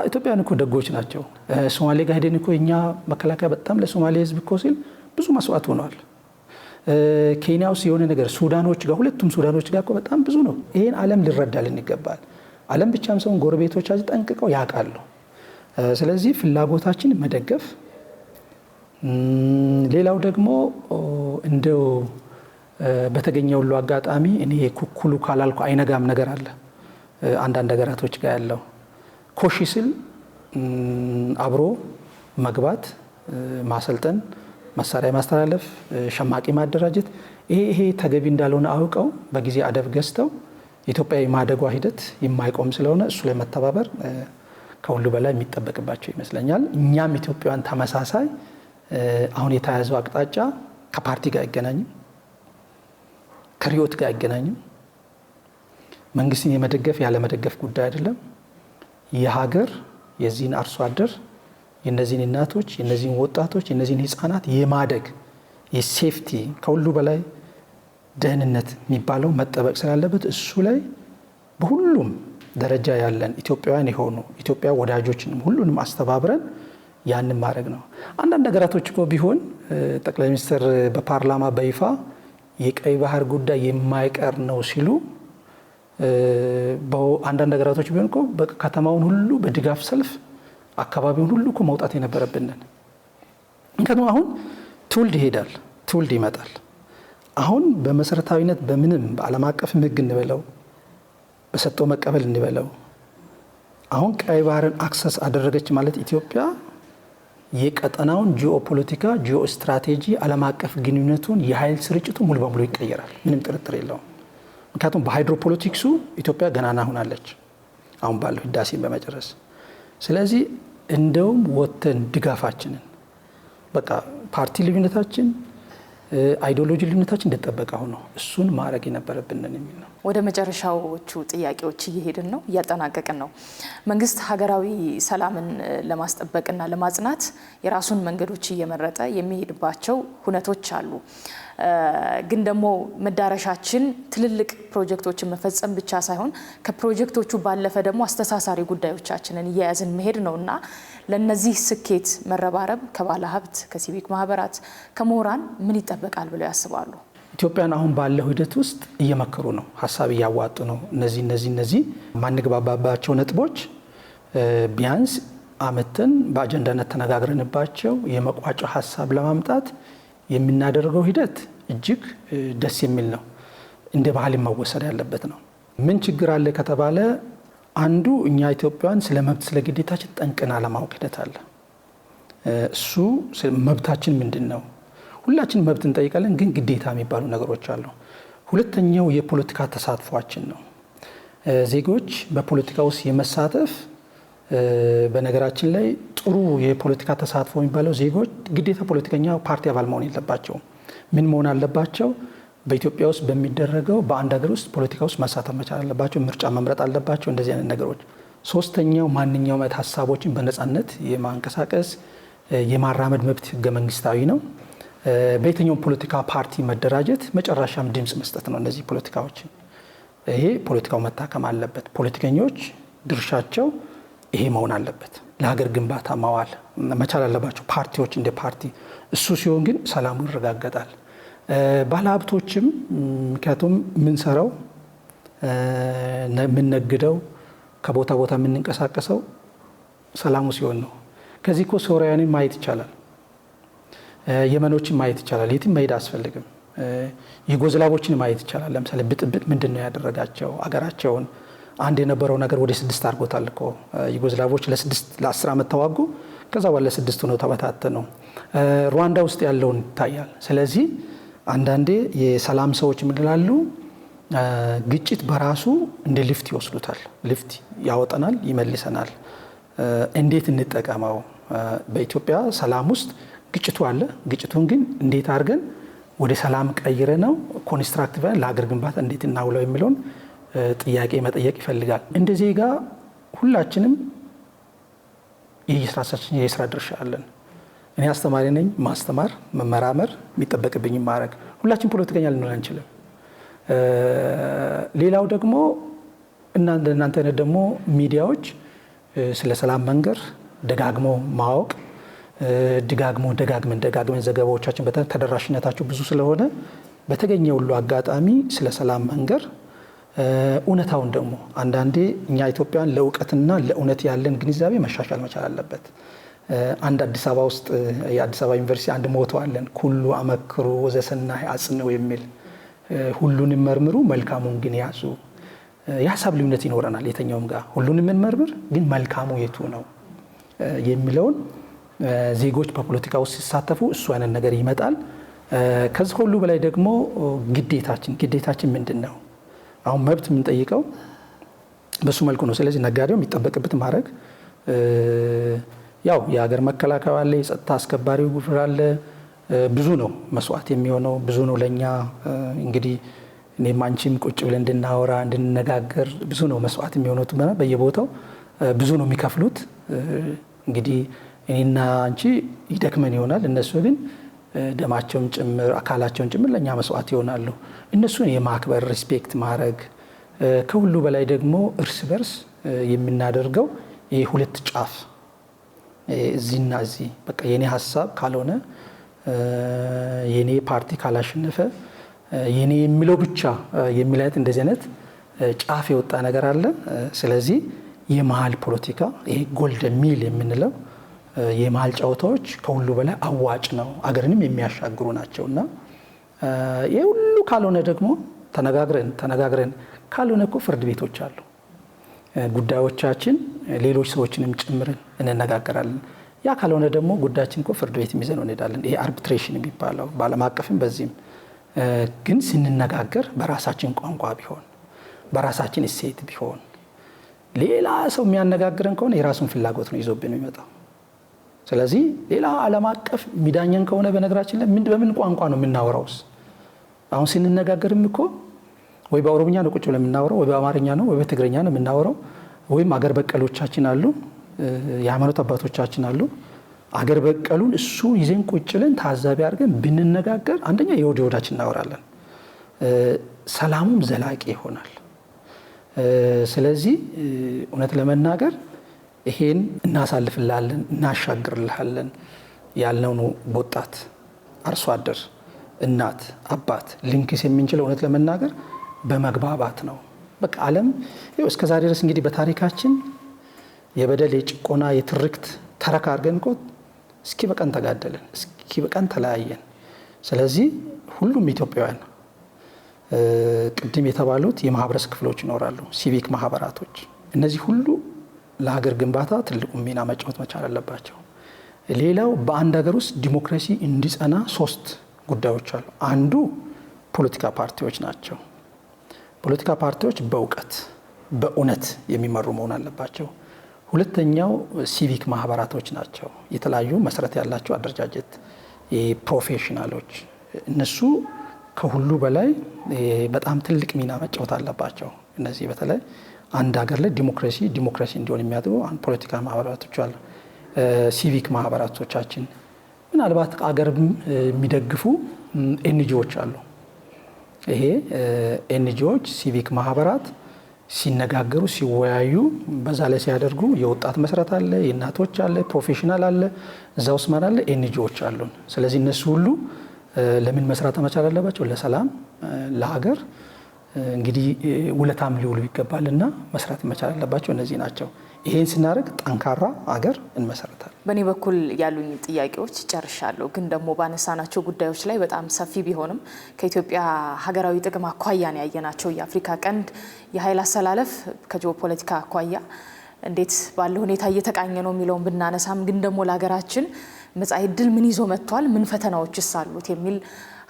ኢትዮጵያን እኮ ደጎች ናቸው። ሶማሌ ጋር ሄደን እኮ እኛ መከላከያ በጣም ለሶማሌ ህዝብ እኮ ሲል ብዙ መስዋዕት ሆነዋል። ኬንያ ውስጥ የሆነ ነገር ሱዳኖች ጋር ሁለቱም ሱዳኖች ጋር እኮ በጣም ብዙ ነው። ይሄን ዓለም ሊረዳልን ይገባል። ዓለም ብቻም ሰውን ጎረቤቶቻችን ጠንቅቀው ያውቃሉ። ስለዚህ ፍላጎታችን መደገፍ፣ ሌላው ደግሞ እንደው በተገኘ ሁሉ አጋጣሚ እኔ ኩኩሉ ካላልኩ አይነጋም ነገር አለ አንዳንድ ሀገራቶች ጋር ያለው ኮሺ ስል አብሮ መግባት፣ ማሰልጠን፣ መሳሪያ ማስተላለፍ፣ ሸማቂ ማደራጀት ይሄ ተገቢ እንዳልሆነ አውቀው በጊዜ አደብ ገዝተው የኢትዮጵያ የማደጓ ሂደት የማይቆም ስለሆነ እሱ ላይ መተባበር ከሁሉ በላይ የሚጠበቅባቸው ይመስለኛል። እኛም ኢትዮጵያውያን ተመሳሳይ አሁን የተያዘው አቅጣጫ ከፓርቲ ጋር አይገናኝም፣ ከሪዮት ጋር አይገናኝም። መንግስትን የመደገፍ ያለመደገፍ ጉዳይ አይደለም። የሀገር የዚህን አርሶ አደር የነዚህን እናቶች የነዚህን ወጣቶች የነዚህን ህፃናት የማደግ የሴፍቲ ከሁሉ በላይ ደህንነት የሚባለው መጠበቅ ስላለበት እሱ ላይ በሁሉም ደረጃ ያለን ኢትዮጵያውያን የሆኑ ኢትዮጵያ ወዳጆችንም ሁሉንም አስተባብረን ያንን ማድረግ ነው። አንዳንድ ነገራቶች እኮ ቢሆን ጠቅላይ ሚኒስትር በፓርላማ በይፋ የቀይ ባህር ጉዳይ የማይቀር ነው ሲሉ አንዳንድ ነገራቶች ቢሆን እኮ ከተማውን ሁሉ በድጋፍ ሰልፍ አካባቢውን ሁሉ እኮ መውጣት የነበረብንን። ምክንያቱም አሁን ትውልድ ይሄዳል፣ ትውልድ ይመጣል። አሁን በመሰረታዊነት በምንም በዓለም አቀፍ ህግ እንበለው በሰጥቶ መቀበል እንበለው አሁን ቀይ ባህርን አክሰስ አደረገች ማለት ኢትዮጵያ የቀጠናውን ጂኦፖለቲካ ጂኦ ስትራቴጂ ዓለም አቀፍ ግንኙነቱን የኃይል ስርጭቱ ሙሉ በሙሉ ይቀየራል። ምንም ጥርጥር የለውም። ምክንያቱም በሃይድሮፖለቲክሱ ኢትዮጵያ ገናና ሆናለች አሁን ባለው ህዳሴን በመጨረስ። ስለዚህ እንደውም ወተን ድጋፋችንን በቃ ፓርቲ ልዩነታችን አይዲዮሎጂ ልዩነታችን እንደተጠበቀ ሆኖ እሱን ማድረግ የነበረብንን የሚል ነው። ወደ መጨረሻዎቹ ጥያቄዎች እየሄድን ነው፣ እያጠናቀቅን ነው። መንግስት ሀገራዊ ሰላምን ለማስጠበቅና ለማጽናት የራሱን መንገዶች እየመረጠ የሚሄድባቸው ሁነቶች አሉ። ግን ደግሞ መዳረሻችን ትልልቅ ፕሮጀክቶችን መፈጸም ብቻ ሳይሆን ከፕሮጀክቶቹ ባለፈ ደግሞ አስተሳሳሪ ጉዳዮቻችንን እየያዝን መሄድ ነውና ለነዚህ ስኬት መረባረብ ከባለ ሀብት፣ ከሲቪክ ማህበራት፣ ከምሁራን ምን ይጠበቃል ብለው ያስባሉ? ኢትዮጵያን አሁን ባለው ሂደት ውስጥ እየመከሩ ነው፣ ሀሳብ እያዋጡ ነው። እነዚህ ማንግባባባቸው ነጥቦች ቢያንስ አመተን በአጀንዳነት ተነጋግረንባቸው የመቋጫ ሀሳብ ለማምጣት የምናደርገው ሂደት እጅግ ደስ የሚል ነው። እንደ ባህል መወሰድ ያለበት ነው። ምን ችግር አለ ከተባለ አንዱ እኛ ኢትዮጵያውያን ስለ መብት ስለ ግዴታችን ጠንቅና ለማወቅ ሂደት አለ። እሱ መብታችን ምንድን ነው? ሁላችን መብት እንጠይቃለን፣ ግን ግዴታ የሚባሉ ነገሮች አሉ። ሁለተኛው የፖለቲካ ተሳትፏችን ነው። ዜጎች በፖለቲካ ውስጥ የመሳተፍ በነገራችን ላይ ጥሩ የፖለቲካ ተሳትፎ የሚባለው ዜጎች ግዴታ ፖለቲከኛ ፓርቲ አባል መሆን የለባቸውም። ምን መሆን አለባቸው? በኢትዮጵያ ውስጥ በሚደረገው በአንድ ሀገር ውስጥ ፖለቲካ ውስጥ መሳተፍ መቻል አለባቸው። ምርጫ መምረጥ አለባቸው። እንደዚህ አይነት ነገሮች። ሶስተኛው ማንኛውም አይነት ሀሳቦችን በነፃነት የማንቀሳቀስ የማራመድ መብት ህገ መንግስታዊ ነው። በየትኛውም ፖለቲካ ፓርቲ መደራጀት፣ መጨረሻም ድምፅ መስጠት ነው። እነዚህ ፖለቲካዎችን ይሄ ፖለቲካው መታከም አለበት። ፖለቲከኞች ድርሻቸው ይሄ መሆን አለበት። ለሀገር ግንባታ ማዋል መቻል አለባቸው ፓርቲዎች እንደ ፓርቲ። እሱ ሲሆን ግን ሰላሙ ይረጋገጣል። ባለሀብቶችም ምክንያቱም የምንሰራው የምንነግደው ከቦታ ቦታ የምንንቀሳቀሰው ሰላሙ ሲሆን ነው። ከዚህ እኮ ሶሪያንን ማየት ይቻላል፣ የመኖችን ማየት ይቻላል። የትም መሄድ አያስፈልግም። ዩጎዝላቮችን ማየት ይቻላል። ለምሳሌ ብጥብጥ ምንድን ነው ያደረጋቸው? አገራቸውን አንድ የነበረው ነገር ወደ 6 አድርጎታል እኮ። ዩጎዝላቮች ለ10 ዓመት ተዋጉ፣ ከዛ በኋላ 6 ሆነው ተበታተኑ። ሩዋንዳ ውስጥ ያለውን ይታያል። ስለዚህ አንዳንዴ የሰላም ሰዎች ምን ይላሉ? ግጭት በራሱ እንደ ሊፍት ይወስዱታል። ሊፍት ያወጠናል፣ ይመልሰናል። እንዴት እንጠቀመው? በኢትዮጵያ ሰላም ውስጥ ግጭቱ አለ። ግጭቱን ግን እንዴት አድርገን ወደ ሰላም ቀይረ ነው ኮንስትራክቲቭ ለሀገር ግንባታ እንዴት እናውለው የሚለውን ጥያቄ መጠየቅ ይፈልጋል። እንደ ዜጋ ሁላችንም የራሳችን የስራ ድርሻ አለን። እኔ አስተማሪ ነኝ። ማስተማር፣ መመራመር፣ የሚጠበቅብኝ ማድረግ። ሁላችን ፖለቲከኛ ልንሆን አንችልም። ሌላው ደግሞ እናንተ ደግሞ ሚዲያዎች ስለ ሰላም መንገር ደጋግሞ ማወቅ፣ ደጋግመን ዘገባዎቻችን ተደራሽነታቸው ብዙ ስለሆነ በተገኘ ሁሉ አጋጣሚ ስለ ሰላም መንገር፣ እውነታውን ደግሞ አንዳንዴ እኛ ኢትዮጵያን ለእውቀትና ለእውነት ያለን ግንዛቤ መሻሻል መቻል አለበት። አንድ አዲስ አበባ ውስጥ የአዲስ አበባ ዩኒቨርሲቲ አንድ ሞቶ አለን፣ ኩሉ አመክሩ ወዘሰናይ አጽንዑ የሚል። ሁሉንም መርምሩ መልካሙን ግን ያዙ። የሀሳብ ልዩነት ይኖረናል የተኛውም ጋር። ሁሉንም እንመርምር ግን መልካሙ የቱ ነው የሚለውን ዜጎች በፖለቲካ ውስጥ ሲሳተፉ እሱ አይነት ነገር ይመጣል። ከዚህ ሁሉ በላይ ደግሞ ግዴታችን ምንድን ነው? አሁን መብት የምንጠይቀው በሱ መልኩ ነው። ስለዚህ ነጋዴው የሚጠበቅበት ማድረግ ያው የሀገር መከላከያ አለ፣ የጸጥታ አስከባሪው ጉፍር አለ። ብዙ ነው መስዋዕት የሚሆነው፣ ብዙ ነው ለኛ እንግዲህ እኔም አንቺም ቁጭ ብለን እንድናወራ እንድንነጋገር ብዙ ነው መስዋዕት የሚሆኑት። በየቦታው ብዙ ነው የሚከፍሉት። እንግዲህ እኔና አንቺ ይደክመን ይሆናል፣ እነሱ ግን ደማቸውን ጭምር አካላቸውን ጭምር ለኛ መስዋዕት ይሆናሉ። እነሱን የማክበር ሪስፔክት ማድረግ፣ ከሁሉ በላይ ደግሞ እርስ በርስ የምናደርገው ይሄ ሁለት ጫፍ እዚህና እዚህ በቃ የኔ ሀሳብ ካልሆነ የኔ ፓርቲ ካላሸነፈ የኔ የሚለው ብቻ የሚላት እንደዚህ አይነት ጫፍ የወጣ ነገር አለ። ስለዚህ የመሀል ፖለቲካ ይሄ ጎልደን ሚል የምንለው የመሀል ጨዋታዎች ከሁሉ በላይ አዋጭ ነው፣ አገርንም የሚያሻግሩ ናቸው። እና ይሄ ሁሉ ካልሆነ ደግሞ ተነጋግረን ካልሆነ እኮ ፍርድ ቤቶች አሉ። ጉዳዮቻችን ሌሎች ሰዎችንም ጭምርን እንነጋገራለን። ያ ካልሆነ ደግሞ ጉዳያችን እኮ ፍርድ ቤት ይዘን እንሄዳለን። ይሄ አርቢትሬሽን የሚባለው በዓለም አቀፍም በዚህም ግን ስንነጋገር በራሳችን ቋንቋ ቢሆን በራሳችን እሴት ቢሆን ሌላ ሰው የሚያነጋግረን ከሆነ የራሱን ፍላጎት ነው ይዞብን የሚመጣው። ስለዚህ ሌላ ዓለም አቀፍ ሚዳኘን ከሆነ በነገራችን ላይ በምን ቋንቋ ነው የምናወራውስ? አሁን ስንነጋገርም እኮ ወይ በኦሮምኛ ነው ቁጭ ብለን የምናወራው፣ ወይ በአማርኛ ነው፣ ወይ በትግርኛ ነው የምናወራው። ወይም አገር በቀሎቻችን አሉ፣ የሃይማኖት አባቶቻችን አሉ። አገር በቀሉን እሱ ይዘን ቁጭ ብለን ታዛቢ አድርገን ብንነጋገር አንደኛ የወደ ወዳችን እናወራለን፣ ሰላሙም ዘላቂ ይሆናል። ስለዚህ እውነት ለመናገር ይሄን እናሳልፍላለን እናሻግርልሃለን ያልነው ነው። ወጣት አርሶ አደር እናት፣ አባት ሊንክስ የምንችለው እውነት ለመናገር በመግባባት ነው። በቃ ዓለም እስከ ዛሬ ድረስ እንግዲህ በታሪካችን የበደል የጭቆና የትርክት ተረካ አድርገን እኮ እስኪ በቀን ተጋደለን፣ እስኪ በቀን ተለያየን። ስለዚህ ሁሉም ኢትዮጵያውያን ቅድም የተባሉት የማህበረሰብ ክፍሎች ይኖራሉ፣ ሲቪክ ማህበራቶች፣ እነዚህ ሁሉ ለሀገር ግንባታ ትልቁ ሚና መጫወት መቻል አለባቸው። ሌላው በአንድ ሀገር ውስጥ ዲሞክራሲ እንዲጸና 3 ጉዳዮች አሉ። አንዱ ፖለቲካ ፓርቲዎች ናቸው። ፖለቲካ ፓርቲዎች በእውቀት በእውነት የሚመሩ መሆን አለባቸው። ሁለተኛው ሲቪክ ማህበራቶች ናቸው። የተለያዩ መሰረት ያላቸው አደረጃጀት ፕሮፌሽናሎች፣ እነሱ ከሁሉ በላይ በጣም ትልቅ ሚና መጫወት አለባቸው። እነዚህ በተለይ አንድ ሀገር ላይ ዲሞክራሲ እንዲሆን የሚያደርጉ አንድ ፖለቲካ ማህበራቶች አሉ። ሲቪክ ማህበራቶቻችን ምናልባት አገር የሚደግፉ ኤንጂኦዎች አሉ። ይሄ ኤንጂኦዎች ሲቪክ ማህበራት ሲነጋገሩ ሲወያዩ በዛ ላይ ሲያደርጉ የወጣት መስረት አለ፣ የእናቶች አለ፣ ፕሮፌሽናል አለ፣ እዛ ውስጥ ማን አለ? ኤንጂኦዎች አሉን። ስለዚህ እነሱ ሁሉ ለምን መስራት መቻል አለባቸው? ለሰላም፣ ለሀገር እንግዲህ ውለታም ሊውሉ ይገባልና መስራት መቻል አለባቸው። እነዚህ ናቸው። ይሄን ስናደርግ ጠንካራ ሀገር እንመሰረታለን። በእኔ በኩል ያሉኝ ጥያቄዎች ጨርሻለሁ። ግን ደግሞ ባነሳናቸው ጉዳዮች ላይ በጣም ሰፊ ቢሆንም ከኢትዮጵያ ሀገራዊ ጥቅም አኳያን ያየናቸው የአፍሪካ ቀንድ የኃይል አሰላለፍ ከጂኦፖለቲካ አኳያ እንዴት ባለ ሁኔታ እየተቃኘ ነው የሚለውን ብናነሳም ግን ደግሞ ለሀገራችን መጻኢ ዕድል ምን ይዞ መጥቷል፣ ምን ፈተናዎችስ አሉት የሚል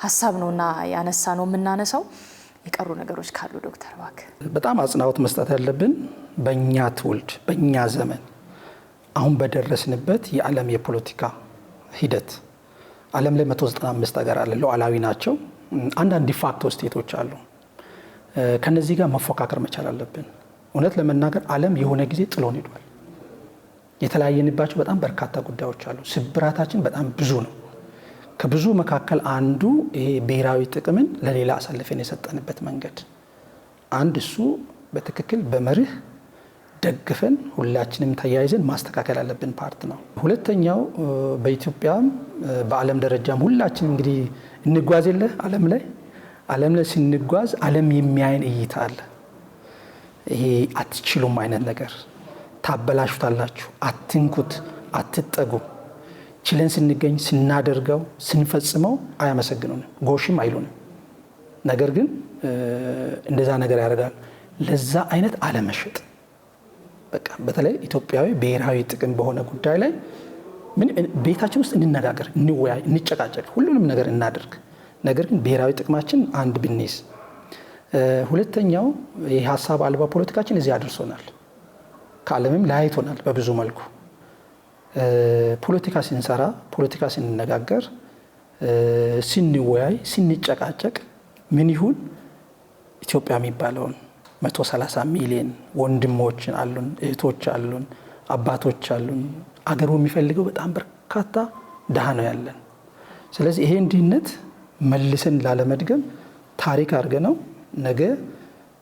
ሀሳብ ነውና ያነሳ ነው የምናነሳው። የቀሩ ነገሮች ካሉ ዶክተር እባክህ። በጣም አጽንኦት መስጠት ያለብን በእኛ ትውልድ በእኛ ዘመን አሁን በደረስንበት የዓለም የፖለቲካ ሂደት ዓለም ላይ 195 ሀገር አለ፣ ሉዓላዊ ናቸው። አንዳንድ ዲፋክቶ ስቴቶች አሉ። ከነዚህ ጋር መፎካከር መቻል አለብን። እውነት ለመናገር ዓለም የሆነ ጊዜ ጥሎን ሄዷል። የተለያየንባቸው በጣም በርካታ ጉዳዮች አሉ። ስብራታችን በጣም ብዙ ነው። ከብዙ መካከል አንዱ ይሄ ብሔራዊ ጥቅምን ለሌላ አሳልፈን የሰጠንበት መንገድ አንድ እሱ በትክክል በመርህ ደግፈን ሁላችንም ተያይዘን ማስተካከል ያለብን ፓርት ነው። ሁለተኛው በኢትዮጵያም በዓለም ደረጃም ሁላችንም እንግዲህ እንጓዝ የለ ዓለም ላይ ስንጓዝ ዓለም የሚያይን እይታ አለ። ይሄ አትችሉም አይነት ነገር ታበላሹታላችሁ፣ አትንኩት፣ አትጠጉ ችለን ስንገኝ ስናደርገው ስንፈጽመው አያመሰግኑንም፣ ጎሽም አይሉንም። ነገር ግን እንደዛ ነገር ያደርጋል። ለዛ አይነት አለመሸጥ በቃ በተለይ ኢትዮጵያዊ ብሔራዊ ጥቅም በሆነ ጉዳይ ላይ ቤታችን ውስጥ እንነጋገር፣ እንወያይ፣ እንጨቃጨቅ፣ ሁሉንም ነገር እናደርግ። ነገር ግን ብሔራዊ ጥቅማችን አንድ ብንይዝ። ሁለተኛው የሀሳብ አልባ ፖለቲካችን እዚህ አድርሶናል፣ ከዓለምም ለያይቶናል በብዙ መልኩ። ፖለቲካ ስንሰራ፣ ፖለቲካ ስንነጋገር፣ ስንወያይ፣ ስንጨቃጨቅ ምን ይሁን ኢትዮጵያ የሚባለውን 130 ሚሊዮን ወንድሞች አሉን፣ እህቶች አሉን፣ አባቶች አሉን። አገሩ የሚፈልገው በጣም በርካታ ድሃ ነው ያለን። ስለዚህ ይሄን ድህነት መልሰን ላለመድገም ታሪክ አድርገነው ነገ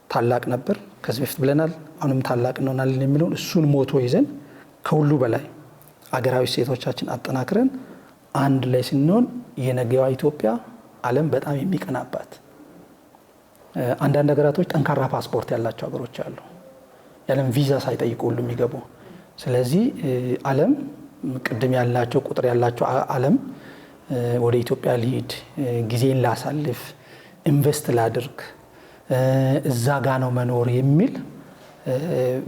ታላቅ ነበር ከዚህ በፊት ብለናል፣ አሁንም ታላቅ እንሆናለን የሚለውን እሱን ሞቶ ይዘን ከሁሉ በላይ አገራዊ ሴቶቻችን አጠናክረን አንድ ላይ ስንሆን የነገዋ ኢትዮጵያ ዓለም በጣም የሚቀናባት። አንዳንድ ሀገራቶች ጠንካራ ፓስፖርት ያላቸው ሀገሮች አሉ፣ ያለም ቪዛ ሳይጠይቁ ሁሉ የሚገቡ። ስለዚህ ዓለም ቅድም ያላቸው ቁጥር ያላቸው ዓለም ወደ ኢትዮጵያ ሊሄድ፣ ጊዜን ላሳልፍ፣ ኢንቨስት ላድርግ፣ እዛ ጋ ነው መኖር የሚል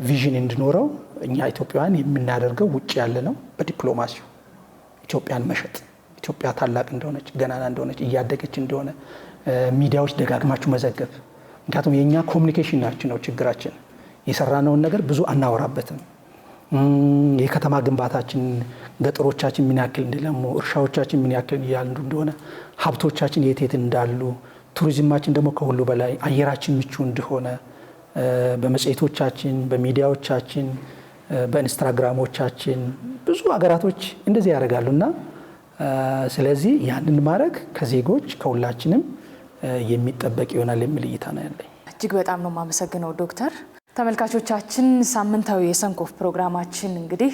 ቪዥን እንዲኖረው እኛ ኢትዮጵያውያን የምናደርገው ውጭ ያለ ነው። በዲፕሎማሲው ኢትዮጵያን መሸጥ፣ ኢትዮጵያ ታላቅ እንደሆነች፣ ገናና እንደሆነች፣ እያደገች እንደሆነ ሚዲያዎች ደጋግማችሁ መዘገብ። ምክንያቱም የእኛ ኮሚኒኬሽን ናችን ነው ችግራችን። የሰራነውን ነገር ብዙ አናወራበትም። የከተማ ግንባታችን፣ ገጠሮቻችን ምን ያክል እንደለሙ፣ እርሻዎቻችን ምን ያክል እያሉ እንደሆነ፣ ሀብቶቻችን የት እንዳሉ፣ ቱሪዝማችን ደግሞ ከሁሉ በላይ አየራችን ምቹ እንደሆነ በመጽሔቶቻችን፣ በሚዲያዎቻችን፣ በኢንስታግራሞቻችን ብዙ ሀገራቶች እንደዚህ ያደርጋሉና ስለዚህ ያንን ማድረግ ከዜጎች ከሁላችንም የሚጠበቅ ይሆናል የሚል እይታ ነው ያለኝ። እጅግ በጣም ነው የማመሰግነው ዶክተር። ተመልካቾቻችን ሳምንታዊ የሰንኮፍ ፕሮግራማችን እንግዲህ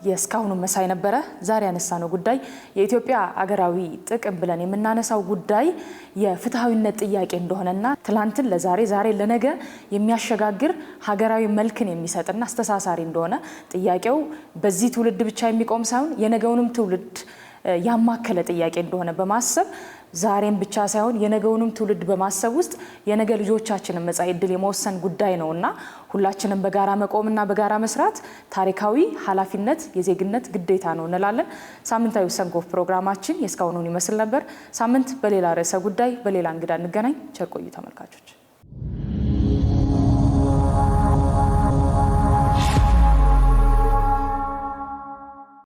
የስካሁኑ መሳይ ነበረ። ዛሬ ያነሳነው ጉዳይ የኢትዮጵያ አገራዊ ጥቅም ብለን የምናነሳው ጉዳይ የፍትሃዊነት ጥያቄ እንደሆነና ትላንትን ለዛሬ ዛሬ ለነገ የሚያሸጋግር ሀገራዊ መልክን የሚሰጥና አስተሳሳሪ እንደሆነ ጥያቄው በዚህ ትውልድ ብቻ የሚቆም ሳይሆን የነገውንም ትውልድ ያማከለ ጥያቄ እንደሆነ በማሰብ ዛሬም ብቻ ሳይሆን የነገውንም ትውልድ በማሰብ ውስጥ የነገ ልጆቻችንን መጻኢ ዕድል የመወሰን ጉዳይ ነውና ሁላችንም በጋራ መቆምና በጋራ መስራት ታሪካዊ ኃላፊነት የዜግነት ግዴታ ነው እንላለን። ሳምንታዊ ሰንኮፍ ፕሮግራማችን የስካሁኑን ይመስል ነበር። ሳምንት በሌላ ርዕሰ ጉዳይ በሌላ እንግዳ እንገናኝ። ቸር ቆዩ ተመልካቾች።